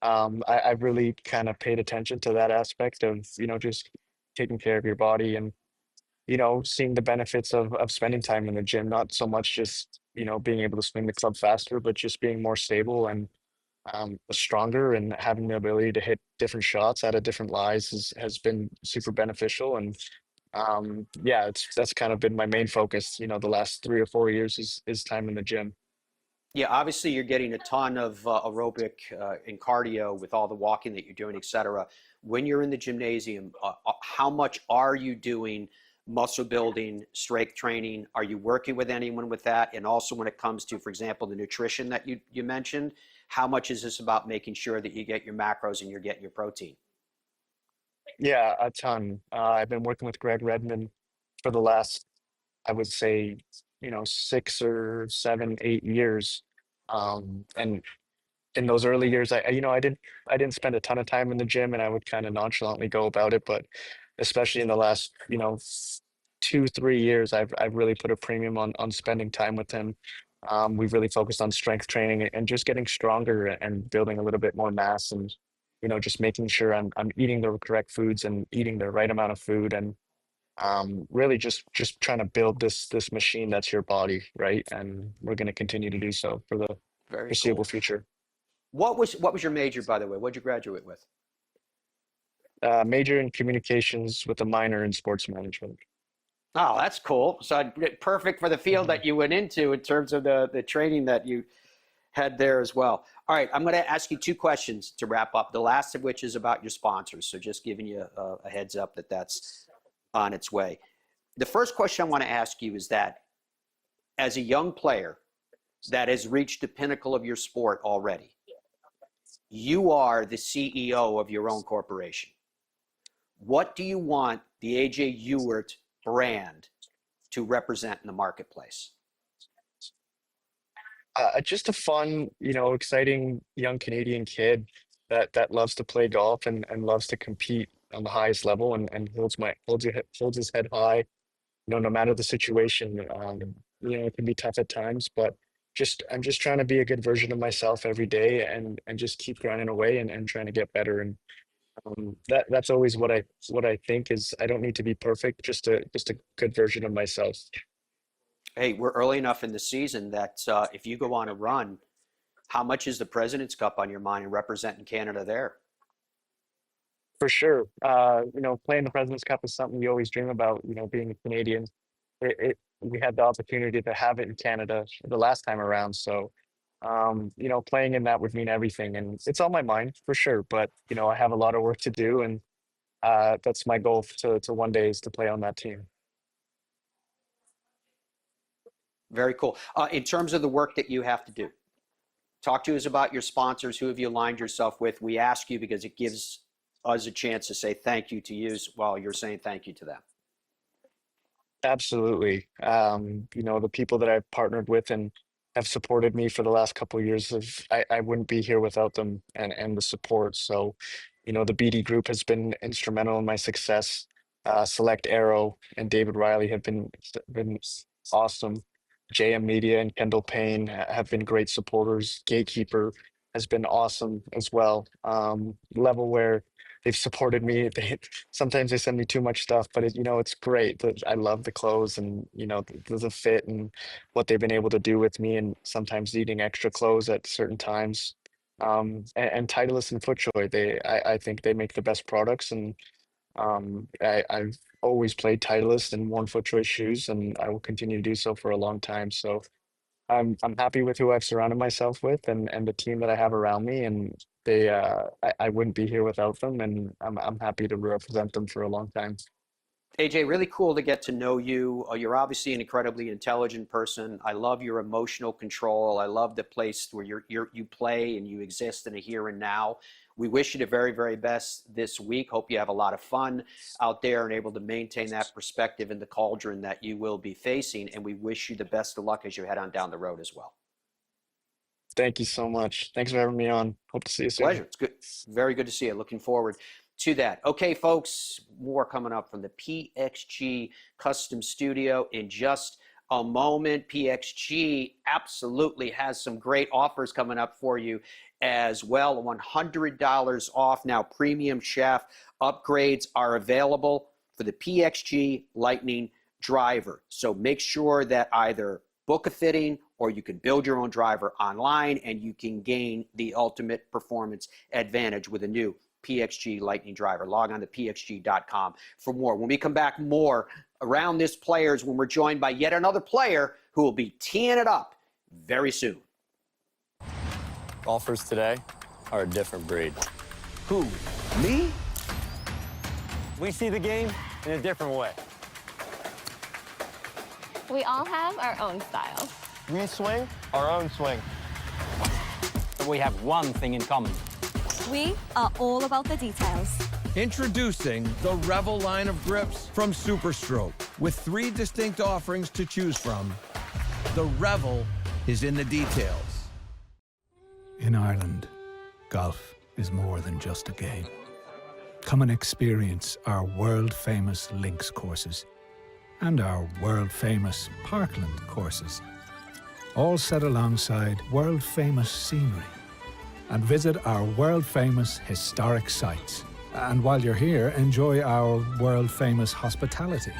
I've really kind of paid attention to that aspect of, just taking care of your body, and seeing the benefits of spending time in the gym, not so much just, being able to swing the club faster, but just being more stable and stronger, and having the ability to hit different shots out of different lies has been super beneficial. And yeah, that's kind of been my main focus, the last 3 or 4 years is time in the gym. Yeah, obviously you're getting a ton of aerobic and cardio with all the walking that you're doing, et cetera. When you're in the gymnasium, how much are you doing muscle building, strength training? Are you working with anyone with that? And also when it comes to, for example, the nutrition that you mentioned, how much is this about making sure that you get your macros and you're getting your protein? Yeah, a ton. I've been working with Greg Redmond for the last, I would say, 6 or 7, 8 years. And in those early years, I didn't spend a ton of time in the gym, and I would kind of nonchalantly go about it. But especially in the last, 2, 3 years, I've really put a premium on spending time with him. We've really focused on strength training and just getting stronger and building a little bit more mass, and just making sure I'm eating the correct foods and eating the right amount of food, and really just trying to build this machine that's your body, right? And we're going to continue to do so for the foreseeable future. What was your major, by the way? What did you graduate with? Major in communications with a minor in sports management. Oh, that's cool. So perfect for the field that you went into in terms of the training that you had there as well. All right, I'm going to ask you 2 questions to wrap up, the last of which is about your sponsors. So just giving you a heads up that that's on its way. The first question I want to ask you is that as a young player that has reached the pinnacle of your sport already, you are the CEO of your own corporation. What do you want the AJ Ewart brand to represent in the marketplace? Just a fun, exciting young Canadian kid that loves to play golf and loves to compete on the highest level and holds his head high, no matter the situation. It can be tough at times, but I'm just trying to be a good version of myself every day and just keep grinding away and trying to get better. And that's always what I think is I don't need to be perfect, just a good version of myself. Hey, we're early enough in the season that if you go on a run, how much is the President's Cup on your mind and representing Canada there? For sure. Playing the President's Cup is something you always dream about, being a Canadian. We had the opportunity to have it in Canada the last time around. So, playing in that would mean everything. And it's on my mind for sure. But, I have a lot of work to do. And that's my goal to one day is to play on that team. Very cool. In terms of the work that you have to do, talk to us about your sponsors. Who have you aligned yourself with? We ask you because it gives us a chance to say thank you to you while you're saying thank you to them. Absolutely. The people that I've partnered with and have supported me for the last couple of years, I wouldn't be here without them and the support. So, the BD group has been instrumental in my success. Select Arrow and David Riley have been awesome. JM Media and Kendall Payne have been great supporters. Gatekeeper has been awesome as well. Levelware, they've supported me. Sometimes they send me too much stuff, but it's great. I love the clothes and the fit and what they've been able to do with me, and sometimes needing extra clothes at certain times. And Titleist and FootJoy, I think they make the best products, and I've always played Titleist and worn FootJoy shoes, and I will continue to do so for a long time. So I'm happy with who I've surrounded myself with and the team that I have around me, and I wouldn't be here without them, and I'm happy to represent them for a long time. AJ, really cool to get to know you. You're obviously an incredibly intelligent person. I love your emotional control. I love the place where you play and you exist in a here and now. We wish you the very, very best this week. Hope you have a lot of fun out there and able to maintain that perspective in the cauldron that you will be facing. And we wish you the best of luck as you head on down the road as well. Thank you so much. Thanks for having me on. Hope to see you soon. Pleasure. It's good. Very good to see you. Looking forward to that. Okay, folks, more coming up from the PXG Custom Studio in just a moment. PXG absolutely has some great offers coming up for you as well. $100 off now. Premium shaft upgrades are available for the PXG Lightning driver. So make sure that either book a fitting or you can build your own driver online, and you can gain the ultimate performance advantage with a new PXG Lightning driver. Log on to pxg.com for more. When we come back, more around this players when we're joined by yet another player who will be teeing it up very soon. Golfers today are a different breed. Who? Me? We see the game in a different way. We all have our own style. We swing our own swing. But we have one thing in common. We are all about the details. Introducing the Revel line of grips from Superstroke. With 3 distinct offerings to choose from, the Revel is in the details. In Ireland, golf is more than just a game. Come and experience our world-famous links courses and our world-famous Parkland courses. all set alongside world-famous scenery. And visit our world-famous historic sites. And while you're here, enjoy our world-famous hospitality.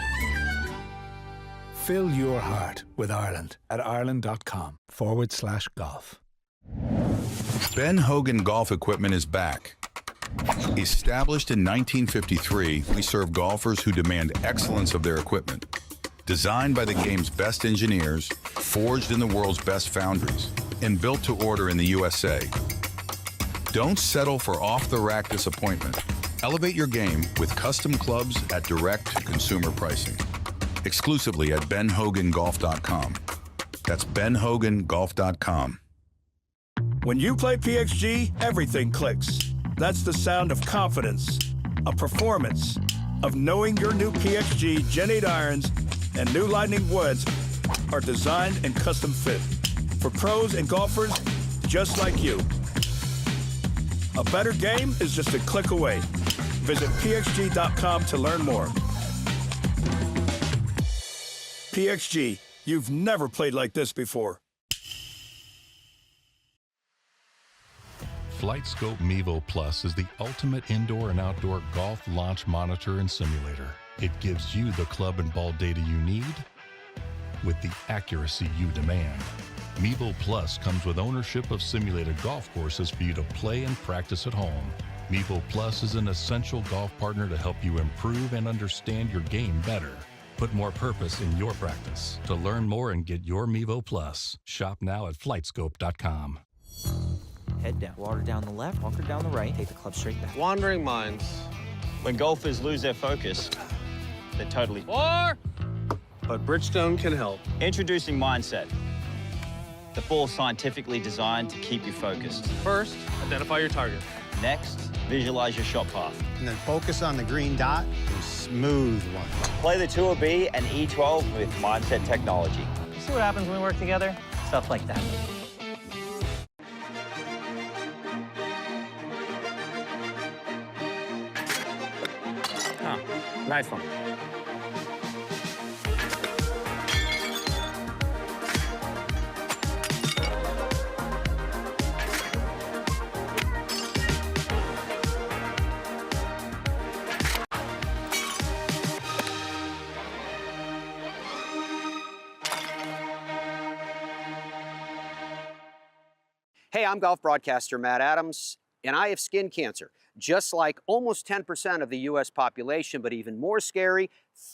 Fill your heart with Ireland at ireland.com/golf. Ben Hogan Golf Equipment is back. Established in 1953, we serve golfers who demand excellence of their equipment. Designed by the game's best engineers, forged in the world's best foundries, and built to order in the USA. Don't settle for off-the-rack disappointment. Elevate your game with custom clubs at direct-to-consumer pricing. Exclusively at benhogangolf.com. That's benhogangolf.com. When you play PXG, everything clicks. That's the sound of confidence, of performance, of knowing your new PXG Gen 8 irons and new Lightning woods are designed and custom fit for pros and golfers just like you. A better game is just a click away. Visit pxg.com to learn more. PXG, you've never played like this before. FlightScope Mevo Plus is the ultimate indoor and outdoor golf launch monitor and simulator. It gives you the club and ball data you need with the accuracy you demand. Mevo Plus comes with ownership of simulated golf courses for you to play and practice at home. Mevo Plus is an essential golf partner to help you improve and understand your game better. Put more purpose in your practice. To learn more and get your Mevo Plus, shop now at flightscope.com. Head down, water down the left, bunker down the right, take the club straight back. Wandering minds. When golfers lose their focus, they're totally... But Bridgestone can help. Introducing Mindset. The ball scientifically designed to keep you focused. First, identify your target. Next, visualize your shot path. And then focus on the green dot and smooth one. Play the Tour B and E12 with Mindset technology. See what happens when we work together? Stuff like that. Nice one. Hey, I'm golf broadcaster Matt Adams, and I have skin cancer, just like almost 10% of the U.S. population, but even more scary,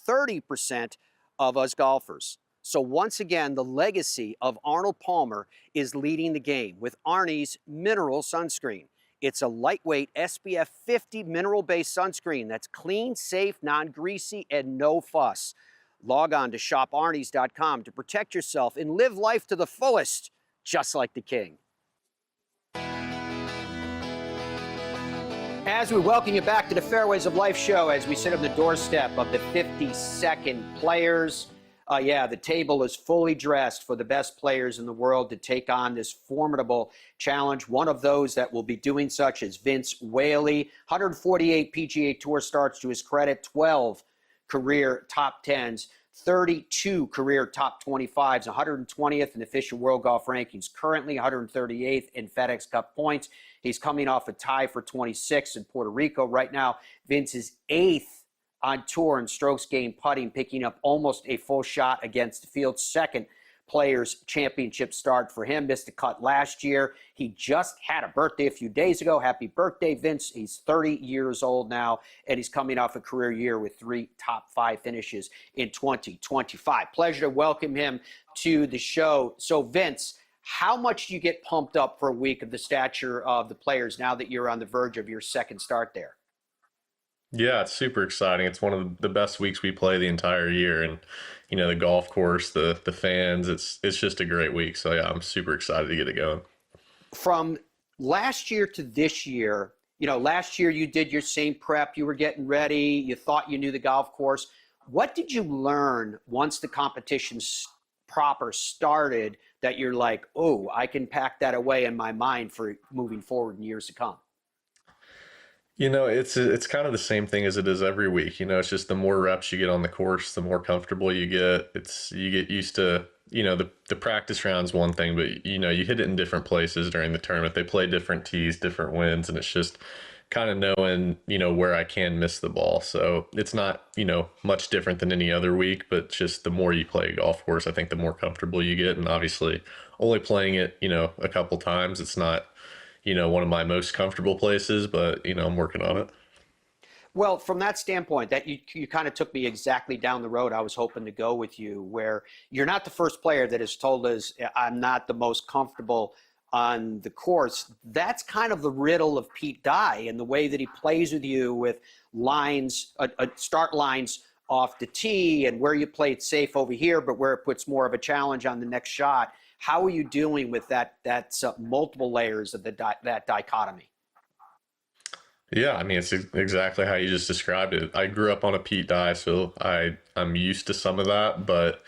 30% of us golfers. So once again, the legacy of Arnold Palmer is leading the game with Arnie's Mineral Sunscreen. It's a lightweight SPF 50 mineral-based sunscreen that's clean, safe, non-greasy, and no fuss. Log on to shoparnies.com to protect yourself and live life to the fullest, just like the king. As we welcome you back to the Fairways of Life show, as we sit on the doorstep of the 52nd Players. The table is fully dressed for the best players in the world to take on this formidable challenge. One of those that will be doing such is Vince Whaley. 148 PGA Tour starts to his credit, 12 career top 10s, 32 career top 25s, 120th in official world golf rankings, currently 138th in FedEx Cup points. He's coming off a tie for 26 in Puerto Rico. Right now, Vince is 8th on tour in strokes gained putting, picking up almost a full shot against the field. Second Players Championship start for him. Missed a cut last year. He just had a birthday a few days ago. Happy birthday, Vince. He's 30 years old now, and he's coming off a career year with 3 top 5 finishes in 2025. Pleasure to welcome him to the show. So, Vince, how much do you get pumped up for a week of the stature of the Players now that you're on the verge of your second start there? Yeah, it's super exciting. It's one of the best weeks we play the entire year. And, you know, the golf course, the fans, it's just a great week. So, yeah, I'm super excited to get it going. From last year to this year, you know, last year you did your same prep. You were getting ready. You thought you knew the golf course. What did you learn once the competition proper started that you're like, oh, I can pack that away in my mind for moving forward in years to come? You know, it's kind of the same thing as it is every week. You know, it's just the more reps you get on the course, the more comfortable you get. You get used to the practice round's one thing, but you hit it in different places during the tournament. They play different tees, different winds, and it's just kind of knowing, where I can miss the ball. So it's not, much different than any other week, but just the more you play a golf course, I think the more comfortable you get. And obviously only playing it, a couple times, it's not, one of my most comfortable places, but, I'm working on it. Well, from that standpoint, that you kind of took me exactly down the road I was hoping to go with you, where you're not the first player that has told us I'm not the most comfortable on the course. That's kind of the riddle of Pete Dye and the way that he plays with you with lines, start lines off the tee, and where you play it safe over here, but where it puts more of a challenge on the next shot. How are you doing with that multiple layers of that dichotomy? Yeah, I mean, it's exactly how you just described it. I grew up on a Pete Dye, so I'm used to some of that, but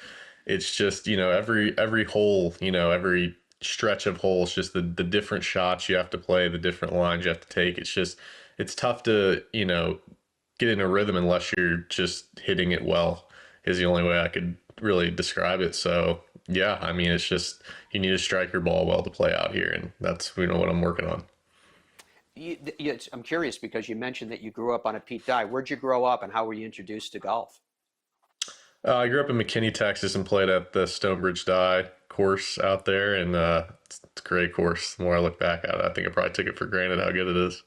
it's just, every hole, every stretch of holes, just the different shots you have to play, the different lines you have to take. It's tough to, get in a rhythm unless you're just hitting it well, is the only way I could really describe it. So yeah, I mean, it's just, you need to strike your ball well to play out here, and that's, what I'm working on. I'm curious because you mentioned that you grew up on a Pete Dye. Where'd you grow up and how were you introduced to golf? I grew up in McKinney, Texas, and played at the Stonebridge Dye course out there, and it's a great course. The more I look back at it, I think I probably took it for granted how good it is.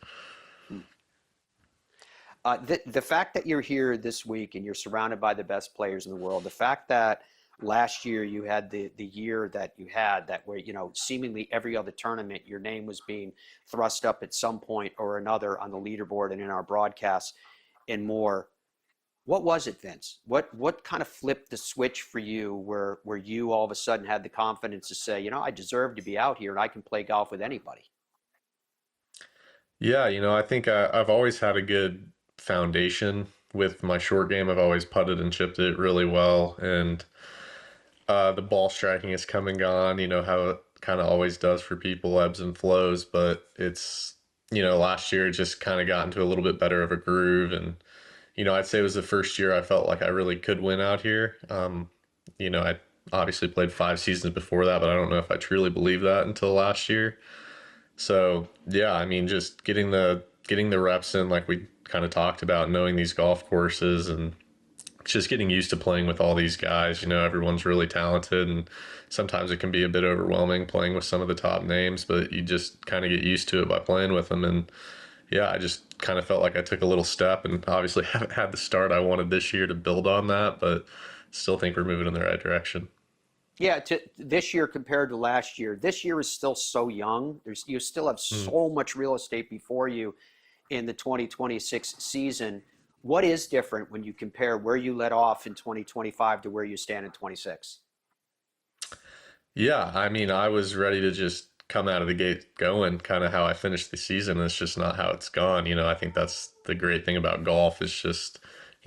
The fact that you're here this week and you're surrounded by the best players in the world, the fact that last year you had the year that you had, that where seemingly every other tournament your name was being thrust up at some point or another on the leaderboard and in our broadcasts and more. What was it, Vince? What kind of flipped the switch for you where you all of a sudden had the confidence to say, I deserve to be out here and I can play golf with anybody? Yeah, I think I've always had a good foundation with my short game. I've always putted and chipped it really well, and the ball striking has come and gone, how it kind of always does for people, ebbs and flows, but it's, last year it just kind of got into a little bit better of a groove, and I'd say it was the first year I felt like I really could win out here. I obviously played 5 seasons before that, but I don't know if I truly believed that until last year. So yeah, I mean, just getting the reps in, like we kind of talked about, knowing these golf courses and just getting used to playing with all these guys. Everyone's really talented, and sometimes it can be a bit overwhelming playing with some of the top names, but you just kind of get used to it by playing with them. And yeah, I just kind of felt like I took a little step, and obviously haven't had the start I wanted this year to build on that, but still think we're moving in the right direction. Yeah, this year compared to last year, this year is still so young. You still have so much real estate before you in the 2026 season. What is different when you compare where you let off in 2025 to where you stand in 26? Yeah, I mean, I was ready to just come out of the gate going, kind of how I finished the season. It's just not how it's gone. I think that's the great thing about golf is just,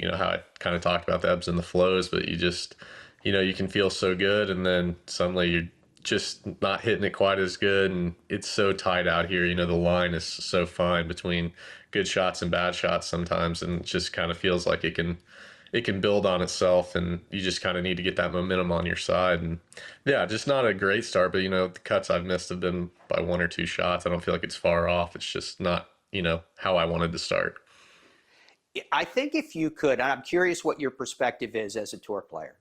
how I kind of talked about the ebbs and the flows, but you just, you can feel so good, and then suddenly you're just not hitting it quite as good, and it's so tight out here. The line is so fine between good shots and bad shots sometimes, and it just kind of feels like it can build on itself, and you just kind of need to get that momentum on your side. And yeah, just not a great start, but the cuts I've missed have been by 1 or 2 shots. I don't feel like it's far off. It's just not, how I wanted to start. I think if you could, and I'm curious what your perspective is as a tour player.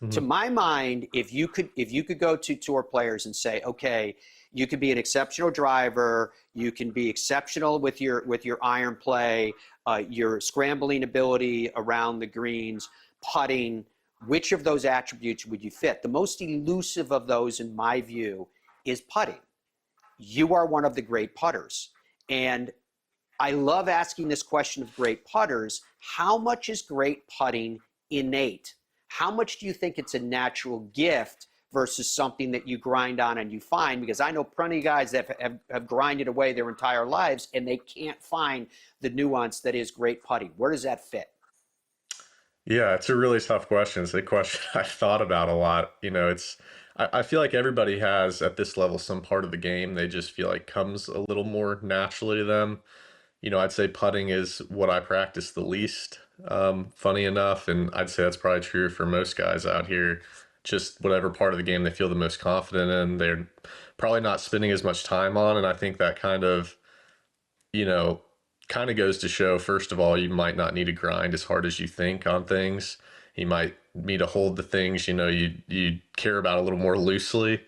Mm-hmm. To my mind, if you could go to tour players and say, okay, you could be an exceptional driver, you can be exceptional with your iron play, your scrambling ability around the greens, putting, which of those attributes would you fit? The most elusive of those, in my view, is putting. You are one of the great putters. And I love asking this question of great putters. How much is great putting innate? How much do you think it's a natural gift versus something that you grind on and you find? Because I know plenty of guys that have grinded away their entire lives and they can't find the nuance that is great putting. Where does that fit? Yeah, it's a really tough question. It's a question I've thought about a lot. I feel like everybody has at this level some part of the game they just feel like comes a little more naturally to them. I'd say putting is what I practice the least, funny enough, and I'd say that's probably true for most guys out here. just whatever part of the game they feel the most confident in. They're probably not spending as much time on, and I think that kind of goes to show, first of all, you might not need to grind as hard as you think on things. You might need to hold the things you care about a little more loosely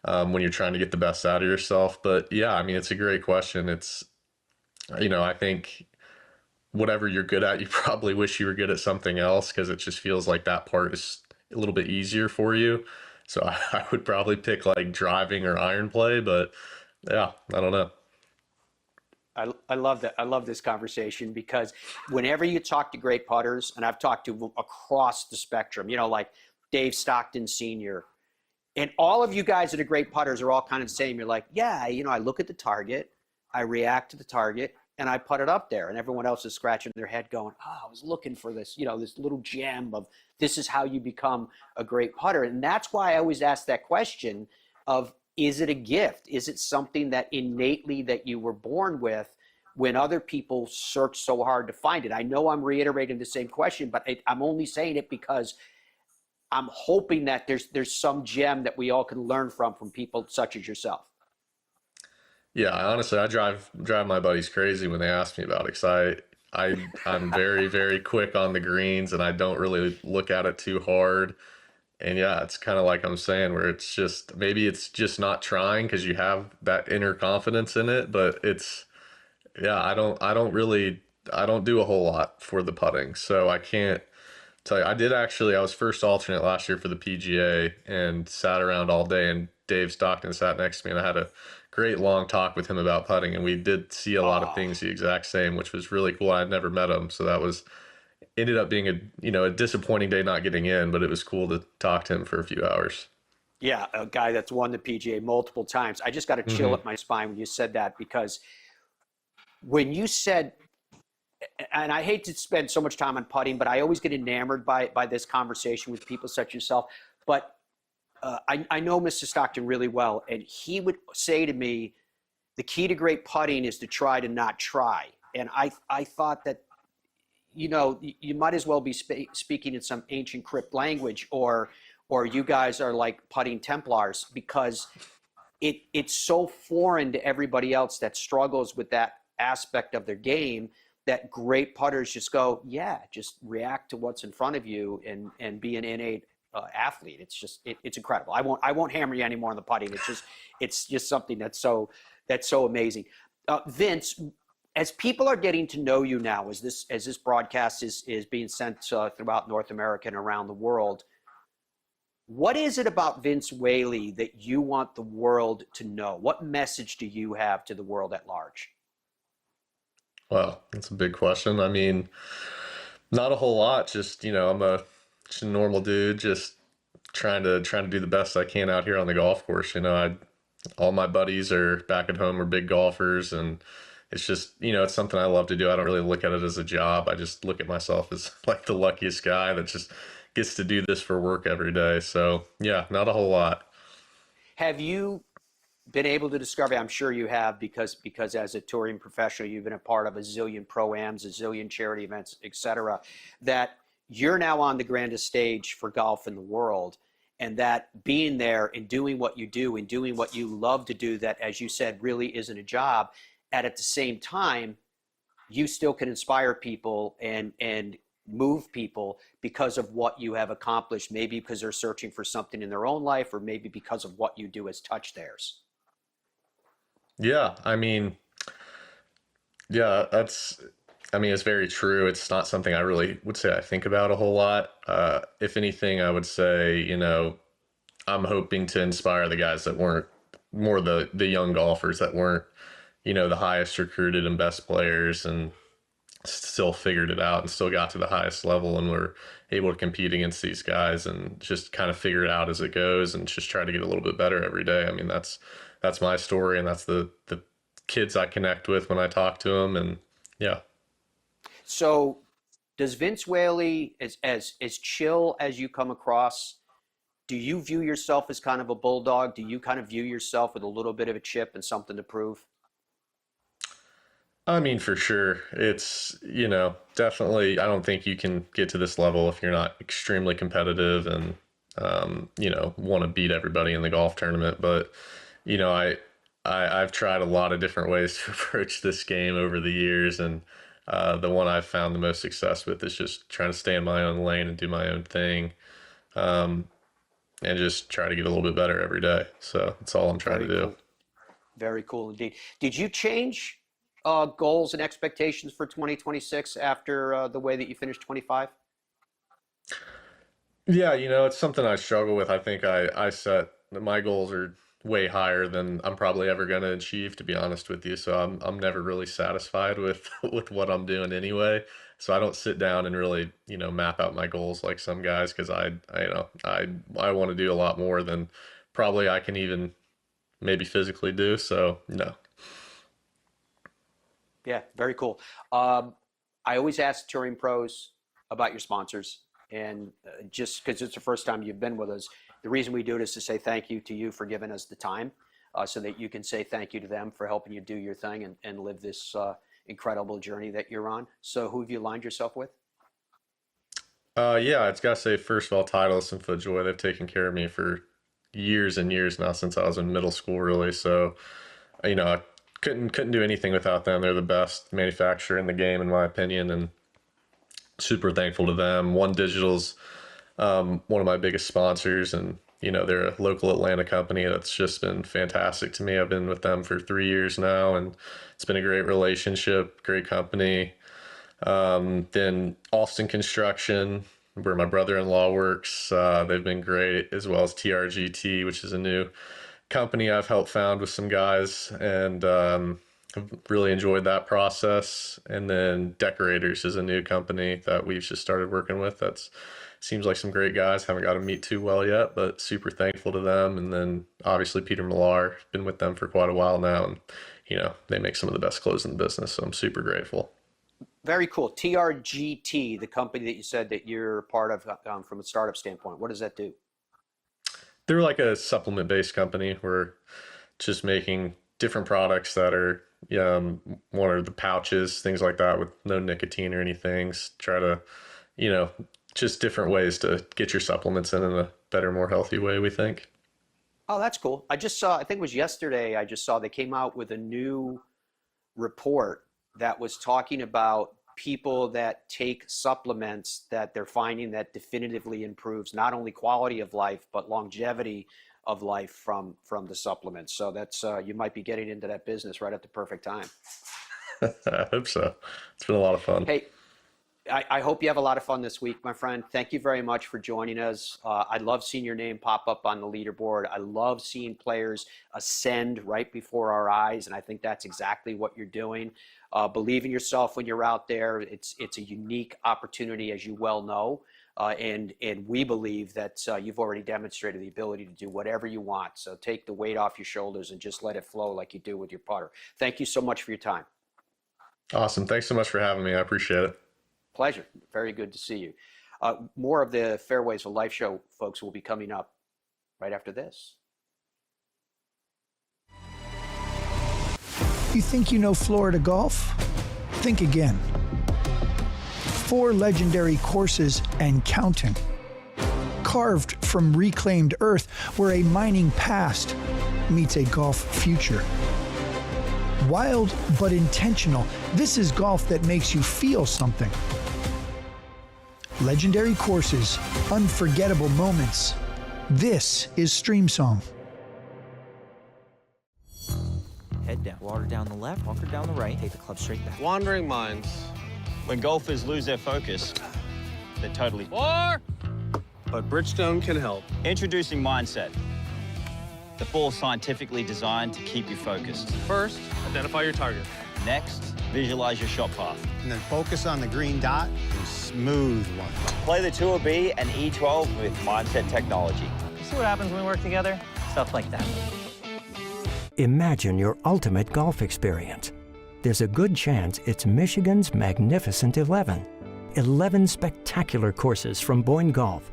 when you're trying to get the best out of yourself. But yeah, I mean, it's a great question. It's, I think whatever you're good at, you probably wish you were good at something else, because it just feels like that part is a little bit easier for you. So I would probably pick like driving or iron play, but yeah, I don't know. I love that. I love this conversation, because whenever you talk to great putters, and I've talked to across the spectrum, like Dave Stockton Sr., and all of you guys that are great putters are all kind of the same. You're like, yeah, I look at the target, I react to the target, and I put it up there. And everyone else is scratching their head going, I was looking for this, this little gem of this is how you become a great putter. And that's why I always ask that question of, is it a gift? Is it something that innately that you were born with when other people search so hard to find it? I know I'm reiterating the same question, but I'm only saying it because I'm hoping that there's some gem that we all can learn from people such as yourself. Yeah, honestly, I drive my buddies crazy when they ask me about it, because I'm very, very quick on the greens, and I don't really look at it too hard. And yeah, it's kind of like I'm saying, where it's just, maybe it's just not trying because you have that inner confidence in it, but yeah, I don't do a whole lot for the putting. So I can't tell you. I was first alternate last year for the PGA and sat around all day, and Dave Stockton sat next to me, and I had a great long talk with him about putting, and we did see a lot of things the exact same, which was really cool. I'd never met him, so that ended up being a disappointing day not getting in, but it was cool to talk to him for a few hours. Yeah, a guy that's won the PGA multiple times. I just got a chill up my spine when you said that, because when you said, and I hate to spend so much time on putting, but I always get enamored by this conversation with people such as yourself. But I know Mr. Stockton really well, and he would say to me, the key to great putting is to try to not try. And I thought that, you might as well be speaking in some ancient crypt language, or you guys are like putting Templars, because it's so foreign to everybody else that struggles with that aspect of their game, that great putters just go, yeah, just react to what's in front of you and be an innate athlete. It's just, it's incredible. I won't hammer you anymore on the putting. It's just something that's so amazing. Vince, as people are getting to know you now, as this broadcast is being sent throughout North America and around the world, what is it about Vince Whaley that you want the world to know? What message do you have to the world at large? Well, that's a big question. I mean, not a whole lot. Just, I'm just a normal dude, just trying to do the best I can out here on the golf course. All my buddies are back at home are big golfers, and it's just, it's something I love to do. I don't really look at it as a job. I just look at myself as like the luckiest guy that just gets to do this for work every day. So yeah, not a whole lot. Have you been able to discover, I'm sure you have, because as a touring professional, you've been a part of a zillion pro-ams, a zillion charity events, etc., that you're now on the grandest stage for golf in the world, and that being there and doing what you do and doing what you love to do, that, as you said, really isn't a job, and at the same time, you still can inspire people and move people because of what you have accomplished, maybe because they're searching for something in their own life, or maybe because of what you do has touched theirs. Yeah, it's very true. It's not something I really would say I think about a whole lot. If anything, I would say, I'm hoping to inspire the guys that weren't more the young golfers that weren't, the highest recruited and best players, and still figured it out and still got to the highest level, and were able to compete against these guys and just kind of figure it out as it goes and just try to get a little bit better every day. That's my story, and that's the kids I connect with when I talk to them, and yeah. So does Vince Whaley, as chill as you come across, do you view yourself as kind of a bulldog? Do you kind of view yourself with a little bit of a chip and something to prove? For sure. It's, definitely, I don't think you can get to this level if you're not extremely competitive. And want to beat everybody in the golf tournament. But, I've tried a lot of different ways to approach this game over the years. And the one I've found the most success with is just trying to stay in my own lane and do my own thing. And just try to get a little bit better every day. So that's all I'm trying to do. Cool. Very cool indeed. Did you change goals and expectations for 2026 after the way that you finished 25? Yeah, it's something I struggle with. I think I set my goals are way higher than I'm probably ever going to achieve, to be honest with you. So I'm never really satisfied with what I'm doing anyway. So I don't sit down and really, map out my goals like some guys, because I want to do a lot more than probably I can even maybe physically do. So no. Yeah, very cool. I always ask touring pros about your sponsors, and just because it's the first time you've been with us, the reason we do it is to say thank you to you for giving us the time, so that you can say thank you to them for helping you do your thing and live this incredible journey that you're on. So who have you aligned yourself with? Yeah, it's got to say, first of all, Titleist and FootJoy. They've taken care of me for years and years now, since I was in middle school, really. So, I couldn't do anything without them. They're the best manufacturer in the game, in my opinion, and super thankful to them. One Digital's one of my biggest sponsors, and they're a local Atlanta company that's just been fantastic to me. I've been with them for 3 years now, and it's been a great relationship, great company. Then Austin Construction, where my brother-in-law works, they've been great, as well as TRGT, which is a new company I've helped found with some guys, and I've really enjoyed that process. And then Decorators is a new company that we've just started working with. That's seems like some great guys. Haven't got to meet too well yet, but super thankful to them. And then obviously Peter Millar, been with them for quite a while now, and they make some of the best clothes in the business, so I'm super grateful. Very cool. TRGT, the company that you said that you're part of from a startup standpoint, what does that do? They're like a supplement-based company. We're just making different products that are one of the pouches, things like that, with no nicotine or anything. Try to, just different ways to get your supplements in a better, more healthy way, we think. Oh, that's cool. I just saw, I think it was yesterday, I just saw they came out with a new report that was talking about people that take supplements that they're finding that definitively improves not only quality of life, but longevity of life from the supplements. So that's, you might be getting into that business right at the perfect time. I hope so. It's been a lot of fun. Hey, I hope you have a lot of fun this week, my friend. Thank you very much for joining us. I love seeing your name pop up on the leaderboard. I love seeing players ascend right before our eyes, and I think that's exactly what you're doing. Believe in yourself when you're out there. It's a unique opportunity, as you well know, and we believe that you've already demonstrated the ability to do whatever you want. So take the weight off your shoulders and just let it flow like you do with your putter. Thank you so much for your time. Awesome. Thanks so much for having me. I appreciate it. Pleasure. Very good to see you. More of the Fairways of Life show, folks, will be coming up right after this. You think you know Florida golf? Think again. 4 legendary courses and counting. Carved from reclaimed earth where a mining past meets a golf future. Wild but intentional, this is golf that makes you feel something. Legendary courses, unforgettable moments. This is Stream Song. Head down, water down the left, bunker down the right, take the club straight back. Wandering minds. When golfers lose their focus, they're totally... But Bridgestone can help. Introducing Mindset. The ball scientifically designed to keep you focused. First, identify your target. Next, visualize your shot path. And then focus on the green dot and smooth one. Play the Tour B and E12 with Mindset technology. See what happens when we work together? Stuff like that. Imagine your ultimate golf experience. There's a good chance it's Michigan's Magnificent 11. 11 spectacular courses from Boyne Golf,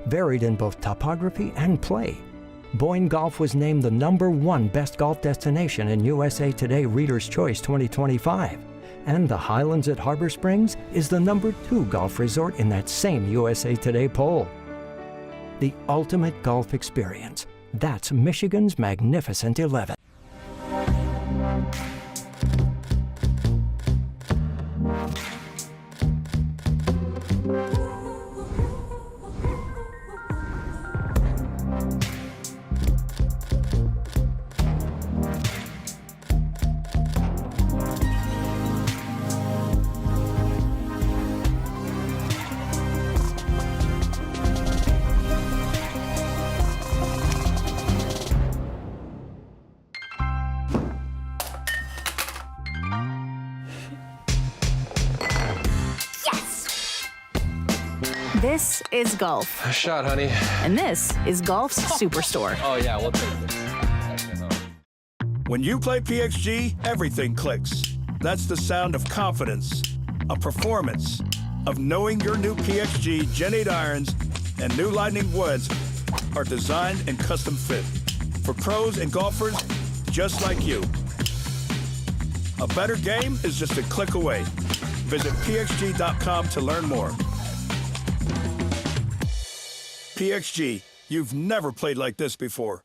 varied in both topography and play. Boyne Golf was named the #1 best golf destination in USA Today Reader's Choice 2025. And the Highlands at Harbor Springs is the #2 golf resort in that same USA Today poll. The ultimate golf experience. That's Michigan's Magnificent 11. This is golf. Nice shot, honey. And this is Golf's Superstore. Oh, yeah, we'll take this. When you play PXG, everything clicks. That's the sound of confidence, of performance, of knowing your new PXG Gen 8 irons and new Lightning woods are designed and custom fit for pros and golfers just like you. A better game is just a click away. Visit pxg.com to learn more. PXG, you've never played like this before.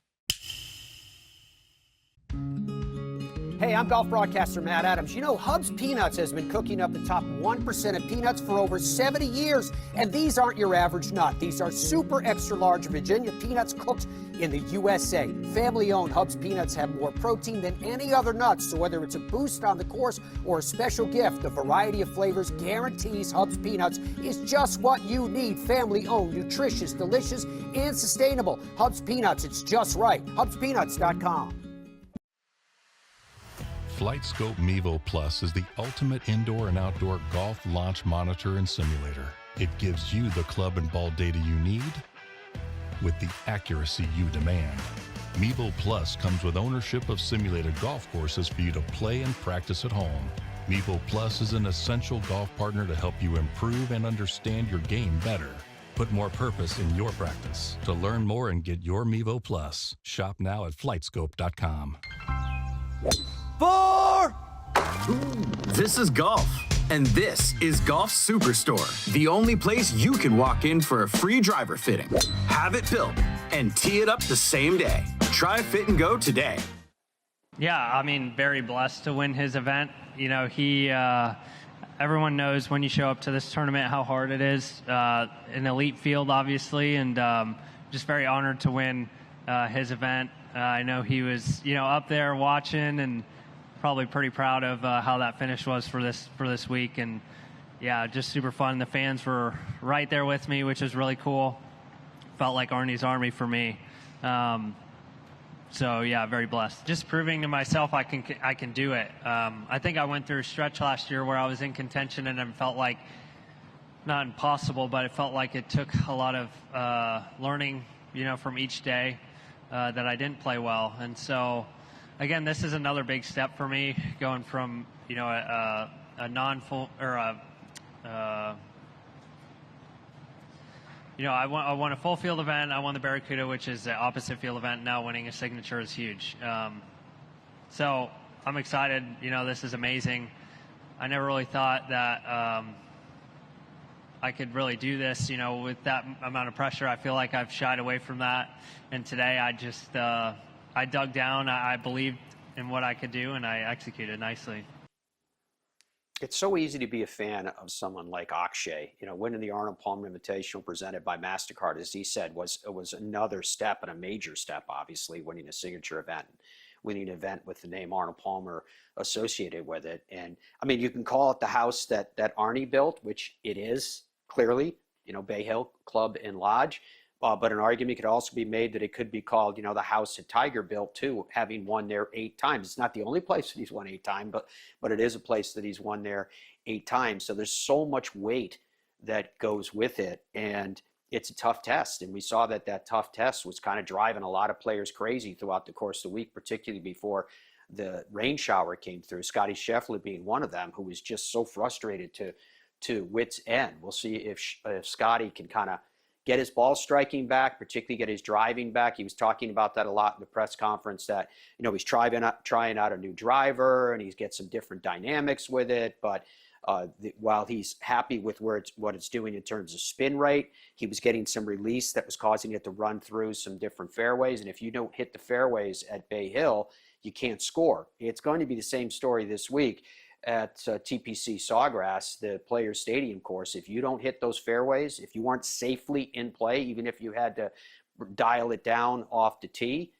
Hey, I'm Golf Broadcaster Matt Adams. You know, Hub's Peanuts has been cooking up the top 1% of peanuts for over 70 years. And these aren't your average nut. These are super extra large Virginia peanuts cooked in the USA. Family-owned Hub's Peanuts have more protein than any other nuts. So whether it's a boost on the course or a special gift, the variety of flavors guarantees Hub's Peanuts is just what you need. Family-owned, nutritious, delicious, and sustainable. Hub's Peanuts, it's just right. HubsPeanuts.com. FlightScope Mevo Plus is the ultimate indoor and outdoor golf launch monitor and simulator. It gives you the club and ball data you need with the accuracy you demand. Mevo Plus comes with ownership of simulated golf courses for you to play and practice at home. Mevo Plus is an essential golf partner to help you improve and understand your game better. Put more purpose in your practice. To learn more and get your Mevo Plus, shop now at flightscope.com. 4! This is golf, and this is Golf Superstore, the only place you can walk in for a free driver fitting, have it built, and tee it up the same day. Try Fit and Go today. Yeah, I mean, very blessed to win his event. You know, everyone knows when you show up to this tournament how hard it is. An elite field, obviously, and just very honored to win his event. I know he was, up there watching and probably pretty proud of how that finish was for this week. And yeah, just super fun. The fans were right there with me, which is really cool. Felt like Arnie's Army for me. So yeah, very blessed. Just proving to myself I can do it. I think I went through a stretch last year where I was in contention and it felt like not impossible, but it felt like it took a lot of learning, from each day that I didn't play well. And so again, this is another big step for me, going from a non-full or I won a full field event. I won the Barracuda, which is the opposite field event. Now winning a signature is huge. So I'm excited. This is amazing. I never really thought that I could really do this. With that amount of pressure, I feel like I've shied away from that. And today, I just I dug down. I believed in what I could do, and I executed nicely. It's so easy to be a fan of someone like Akshay. Winning the Arnold Palmer Invitational presented by MasterCard, as he said, was another step and a major step, obviously, winning a signature event, winning an event with the name Arnold Palmer associated with it. And, I mean, you can call it the house that Arnie built, which it is, clearly, Bay Hill Club and Lodge. But an argument could also be made that it could be called, the house that Tiger built too, having won there 8 times. It's not the only place that he's won 8 times, but it is a place that he's won there 8 times. So there's so much weight that goes with it, and it's a tough test. And we saw that tough test was kind of driving a lot of players crazy throughout the course of the week, particularly before the rain shower came through. Scotty Scheffler being one of them, who was just so frustrated to wit's end. We'll see if Scotty can kind of get his ball striking back, particularly get his driving back. He was talking about that a lot in the press conference, that, he's trying out a new driver and he's get some different dynamics with it. But While he's happy with what it's doing in terms of spin rate, he was getting some release that was causing it to run through some different fairways. And if you don't hit the fairways at Bay Hill, you can't score. It's going to be the same story this week at TPC Sawgrass, the Players Stadium course. If you don't hit those fairways, if you aren't safely in play, even if you had to dial it down off the tee,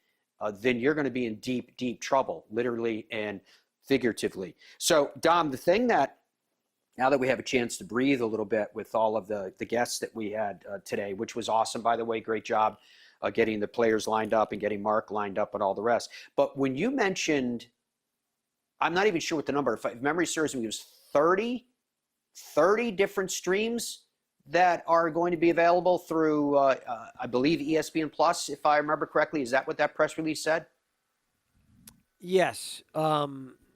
then you're going to be in deep, deep trouble, literally and figuratively. So, Dom, the thing that, now that we have a chance to breathe a little bit with all of the guests that we had today, which was awesome, by the way, great job getting the players lined up and getting Mark lined up and all the rest. But when you mentioned, I'm not even sure what the number, if memory serves me, it was 30 different streams that are going to be available through, I believe, ESPN Plus, if I remember correctly. Is that what that press release said? Yes.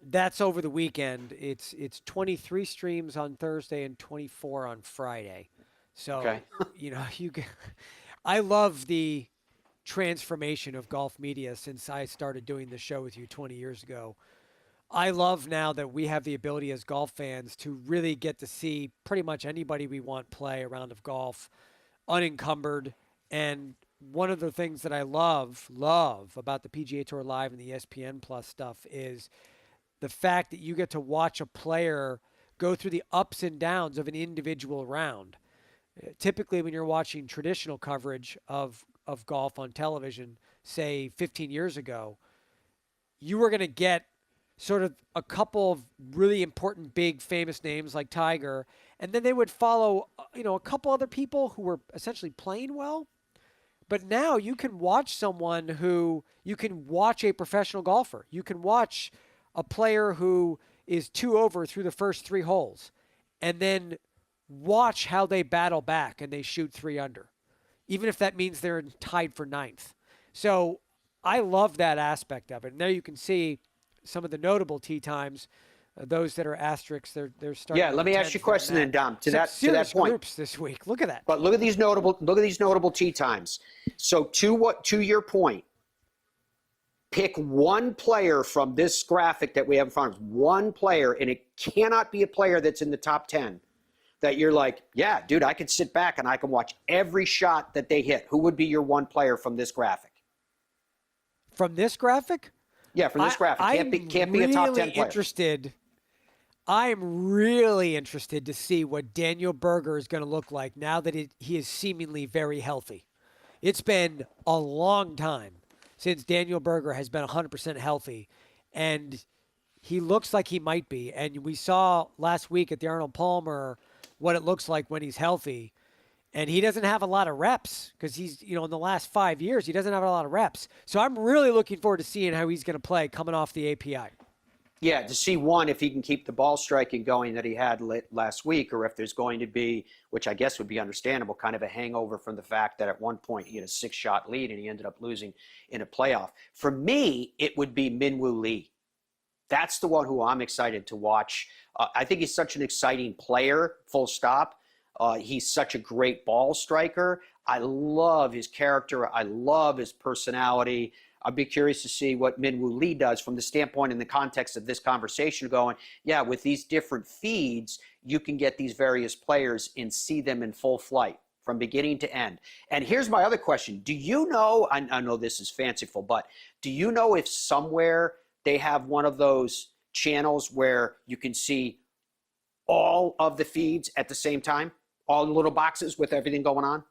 That's over the weekend. It's 23 streams on Thursday and 24 on Friday. So, okay. I love the transformation of golf media since I started doing the show with you 20 years ago. I love now that we have the ability as golf fans to really get to see pretty much anybody we want play a round of golf unencumbered. And one of the things that I love about the PGA Tour Live and the ESPN Plus stuff is the fact that you get to watch a player go through the ups and downs of an individual round. Typically, when you're watching traditional coverage of golf on television, say 15 years ago, you were going to get sort of a couple of really important, big, famous names like Tiger, and then they would follow, a couple other people who were essentially playing well. But now you can watch you can watch a professional golfer. You can watch a player who is 2 over through the first 3 holes, and then watch how they battle back and they shoot 3 under, even if that means they're tied for 9th. So I love that aspect of it. And there you can see some of the notable tee times, those that are asterisks. They're starting. Yeah, let me ask you a question then, Dom. To that point, groups this week. Look at that. But look at these notable tee times. So to your point, pick one player from this graphic that we have in front of us, one player, and it cannot be a player that's in the top 10 that you're like, yeah, dude, I could sit back and I can watch every shot that they hit. Who would be your one player from this graphic? From this graphic? Yeah, from this graphic. Can't be a top 10 player. I'm really interested to see what Daniel Berger is going to look like now that he is seemingly very healthy. It's been a long time since Daniel Berger has been 100% healthy, and he looks like he might be. And we saw last week at the Arnold Palmer what it looks like when he's healthy. And he doesn't have a lot of reps because he's, in the last 5 years, he doesn't have a lot of reps. So I'm really looking forward to seeing how he's going to play coming off the API. Yeah, to see, one, if he can keep the ball striking going that he had last week, or if there's going to be, which I guess would be understandable, kind of a hangover from the fact that at one point he had a 6-shot lead and he ended up losing in a playoff. For me, it would be Min-Woo Lee. That's the one who I'm excited to watch. I think he's such an exciting player, full stop. He's such a great ball striker. I love his character. I love his personality. I'd be curious to see what Min-Woo Lee does from the standpoint in the context of this conversation going, yeah, with these different feeds, you can get these various players and see them in full flight from beginning to end. And here's my other question. Do you know, I know this is fanciful, but do you know if somewhere they have one of those channels where you can see all of the feeds at the same time? All the little boxes with everything going on?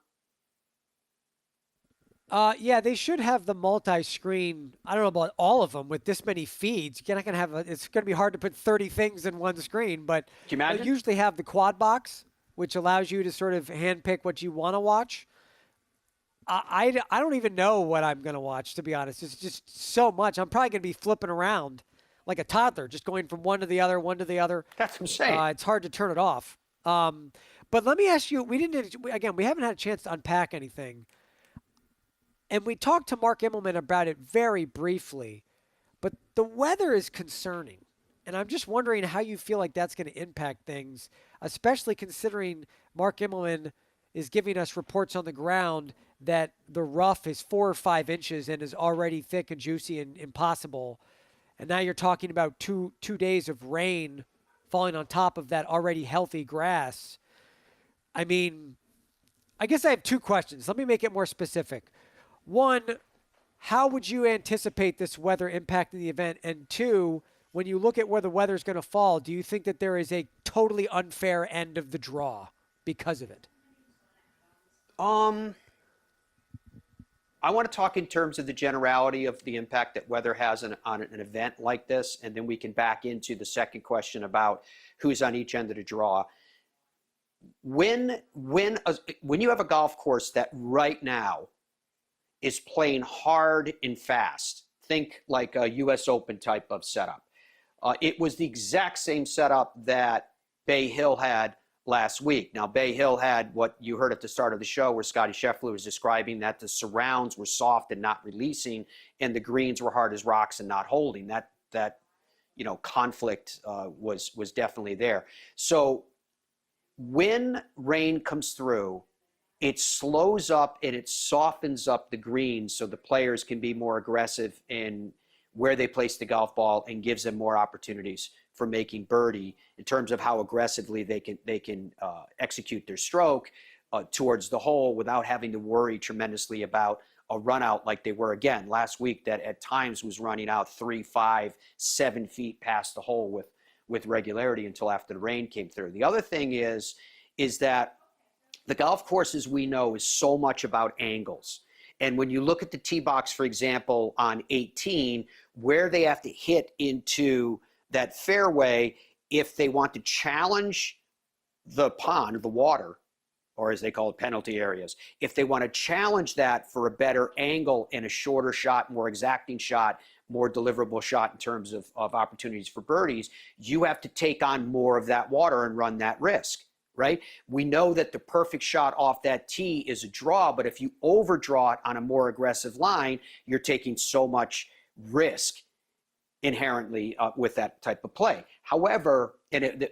Yeah, they should have the multi-screen. I don't know about all of them with this many feeds. You're not going to have it's going to be hard to put 30 things in one screen, but can you imagine? They usually have the quad box, which allows you to sort of handpick what you want to watch. I don't even know what I'm going to watch, to be honest. It's just so much. I'm probably going to be flipping around like a toddler, just going from one to the other, one to the other. That's what I'm saying. It's hard to turn it off. But let me ask you, we haven't had a chance to unpack anything. And we talked to Mark Immelman about it very briefly, but the weather is concerning. And I'm just wondering how you feel like that's going to impact things, especially considering Mark Immelman is giving us reports on the ground that the rough is 4 or 5 inches and is already thick and juicy and impossible. And now you're talking about two days of rain falling on top of that already healthy grass. I mean, I guess I have two questions. Let me make it more specific. One, how would you anticipate this weather impacting the event? And two, when you look at where the weather is going to fall, do you think that there is a totally unfair end of the draw because of it? I want to talk in terms of the generality of the impact that weather has on an event like this, and then we can back into the second question about who's on each end of the draw. When you have a golf course that right now is playing hard and fast, think like a U.S. Open type of setup. It was the exact same setup that Bay Hill had last week. Now, Bay Hill had what you heard at the start of the show where Scotty Scheffler was describing that the surrounds were soft and not releasing, and the greens were hard as rocks and not holding. That conflict was definitely there. So when rain comes through, it slows up and it softens up the greens so the players can be more aggressive in where they place the golf ball and gives them more opportunities for making birdie in terms of how aggressively they can execute their stroke towards the hole without having to worry tremendously about a run out like they were again last week that at times was running out 3, 5, 7 feet past the hole with regularity until after the rain came through. The other thing is that the golf course, as we know, is so much about angles. And when you look at the tee box, for example, on 18, where they have to hit into that fairway, if they want to challenge the pond, the water, or as they call it, penalty areas, if they want to challenge that for a better angle and a shorter shot, more exacting shot, more deliverable shot in terms of opportunities for birdies, you have to take on more of that water and run that risk, right? We know that the perfect shot off that tee is a draw, but if you overdraw it on a more aggressive line, you're taking so much risk inherently with that type of play. However, and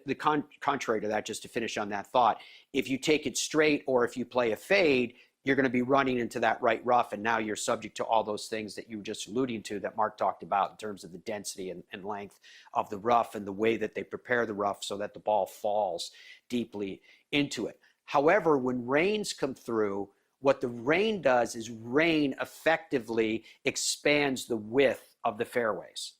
contrary to that, just to finish on that thought, if you take it straight or if you play a fade, you're going to be running into that right rough, and now you're subject to all those things that you were just alluding to that Mark talked about in terms of the density and length of the rough and the way that they prepare the rough so that the ball falls deeply into it. However, when rains come through, what the rain does is rain effectively expands the width of the fairways.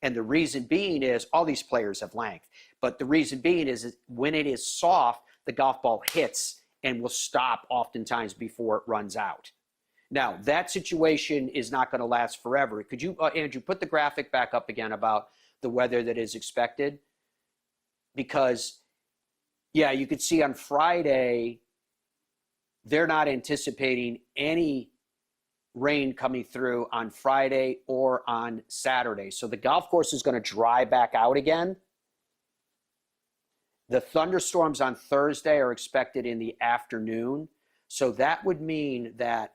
And the reason being is all these players have length, but the reason being is when it is soft, the golf ball hits and will stop oftentimes before it runs out. Now, that situation is not going to last forever. Could you, Andrew, put the graphic back up again about the weather that is expected? Because, yeah, you could see on Friday, they're not anticipating any rain coming through on Friday or on Saturday. So the golf course is going to dry back out again. The thunderstorms on Thursday are expected in the afternoon. So that would mean that,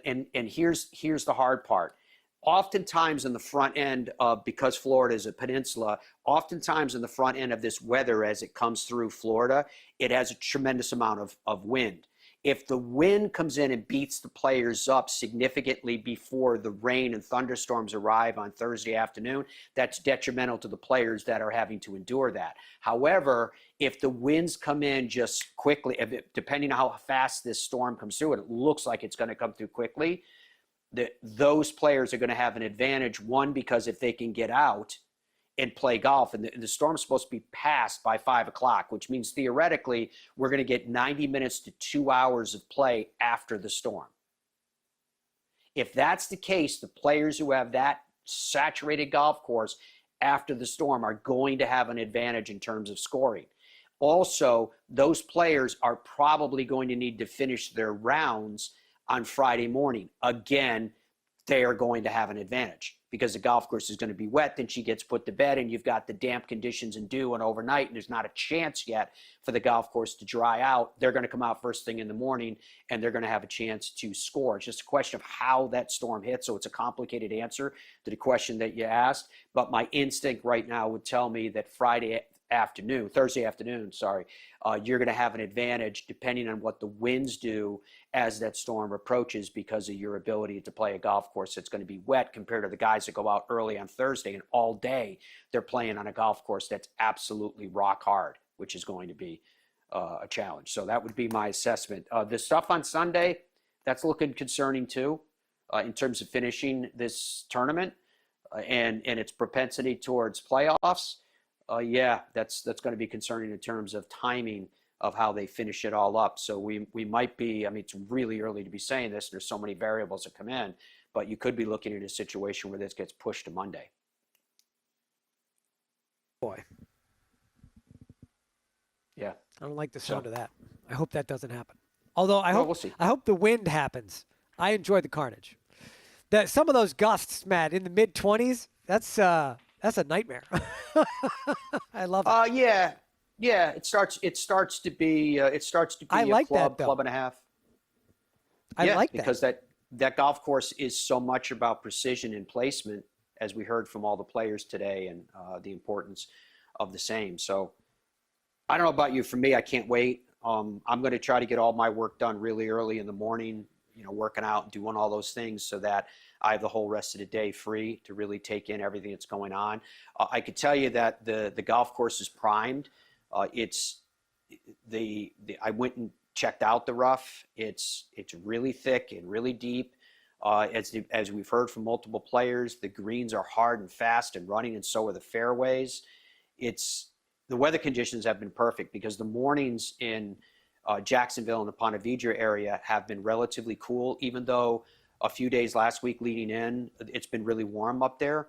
and here's the hard part. Oftentimes in the front end of, because Florida is a peninsula, oftentimes in the front end of this weather as it comes through Florida, it has a tremendous amount of wind. If the wind comes in and beats the players up significantly before the rain and thunderstorms arrive on Thursday afternoon, that's detrimental to the players that are having to endure that. However, if the winds come in just quickly, depending on how fast this storm comes through, and it looks like it's going to come through quickly, those players are going to have an advantage. One, because if they can get out and play golf, and the storm's supposed to be passed by 5 o'clock, which means theoretically we're going to get 90 minutes to 2 hours of play after the storm. If that's the case, the players who have that saturated golf course after the storm are going to have an advantage in terms of scoring. Also, those players are probably going to need to finish their rounds on Friday morning. Again, they are going to have an advantage because the golf course is going to be wet. Then she gets put to bed and you've got the damp conditions and dew and overnight, and there's not a chance yet for the golf course to dry out. They're going to come out first thing in the morning and they're going to have a chance to score. It's just a question of how that storm hits. So it's a complicated answer to the question that you asked. But my instinct right now would tell me that Friday Thursday afternoon, you're going to have an advantage depending on what the winds do as that storm approaches because of your ability to play a golf course that's going to be wet compared to the guys that go out early on Thursday and all day they're playing on a golf course that's absolutely rock hard, which is going to be a challenge. So that would be my assessment. The stuff on Sunday, that's looking concerning too in terms of finishing this tournament and its propensity towards playoffs. Yeah, that's going to be concerning in terms of timing of how they finish it all up. So we might be, I mean, it's really early to be saying this. There's so many variables that come in, but you could be looking at a situation where this gets pushed to Monday. Boy. Yeah. I don't like the sound of that. I hope that doesn't happen. Although we'll see. I hope the wind happens. I enjoy the carnage. Some of those gusts, Matt, in the mid-20s, that's a nightmare. I love it. Yeah. It starts to be I like club, that, though. club and a half. I like that. Because that golf course is so much about precision and placement, as we heard from all the players today, and the importance of the same. So I don't know about you. For me, I can't wait. I'm going to try to get all my work done really early in the morning, working out and doing all those things so that I have the whole rest of the day free to really take in everything that's going on. I could tell you that the golf course is primed. I went and checked out the rough. It's really thick and really deep. As we've heard from multiple players, the greens are hard and fast and running, and so are the fairways. The weather conditions have been perfect because the mornings in Jacksonville and the Ponte Vedra area have been relatively cool, even though a few days last week leading in, it's been really warm up there.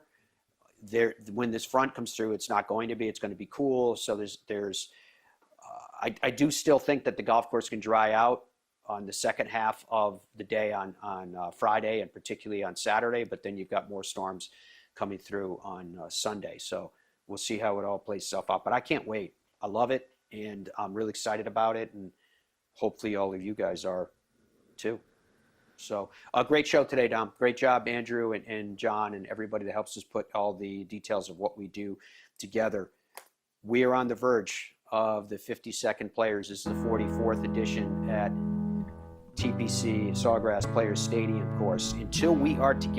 When this front comes through, it's not going to be. It's going to be cool. So I do still think that the golf course can dry out on the second half of the day on Friday and particularly on Saturday, but then you've got more storms coming through on Sunday. So we'll see how it all plays itself out. But I can't wait. I love it, and I'm really excited about it, and hopefully all of you guys are too. So a great show today, Dom. Great job, Andrew and John and everybody that helps us put all the details of what we do together. We are on the verge of the 52nd Players. This is the 44th edition at TPC Sawgrass Players Stadium course. Until we are together.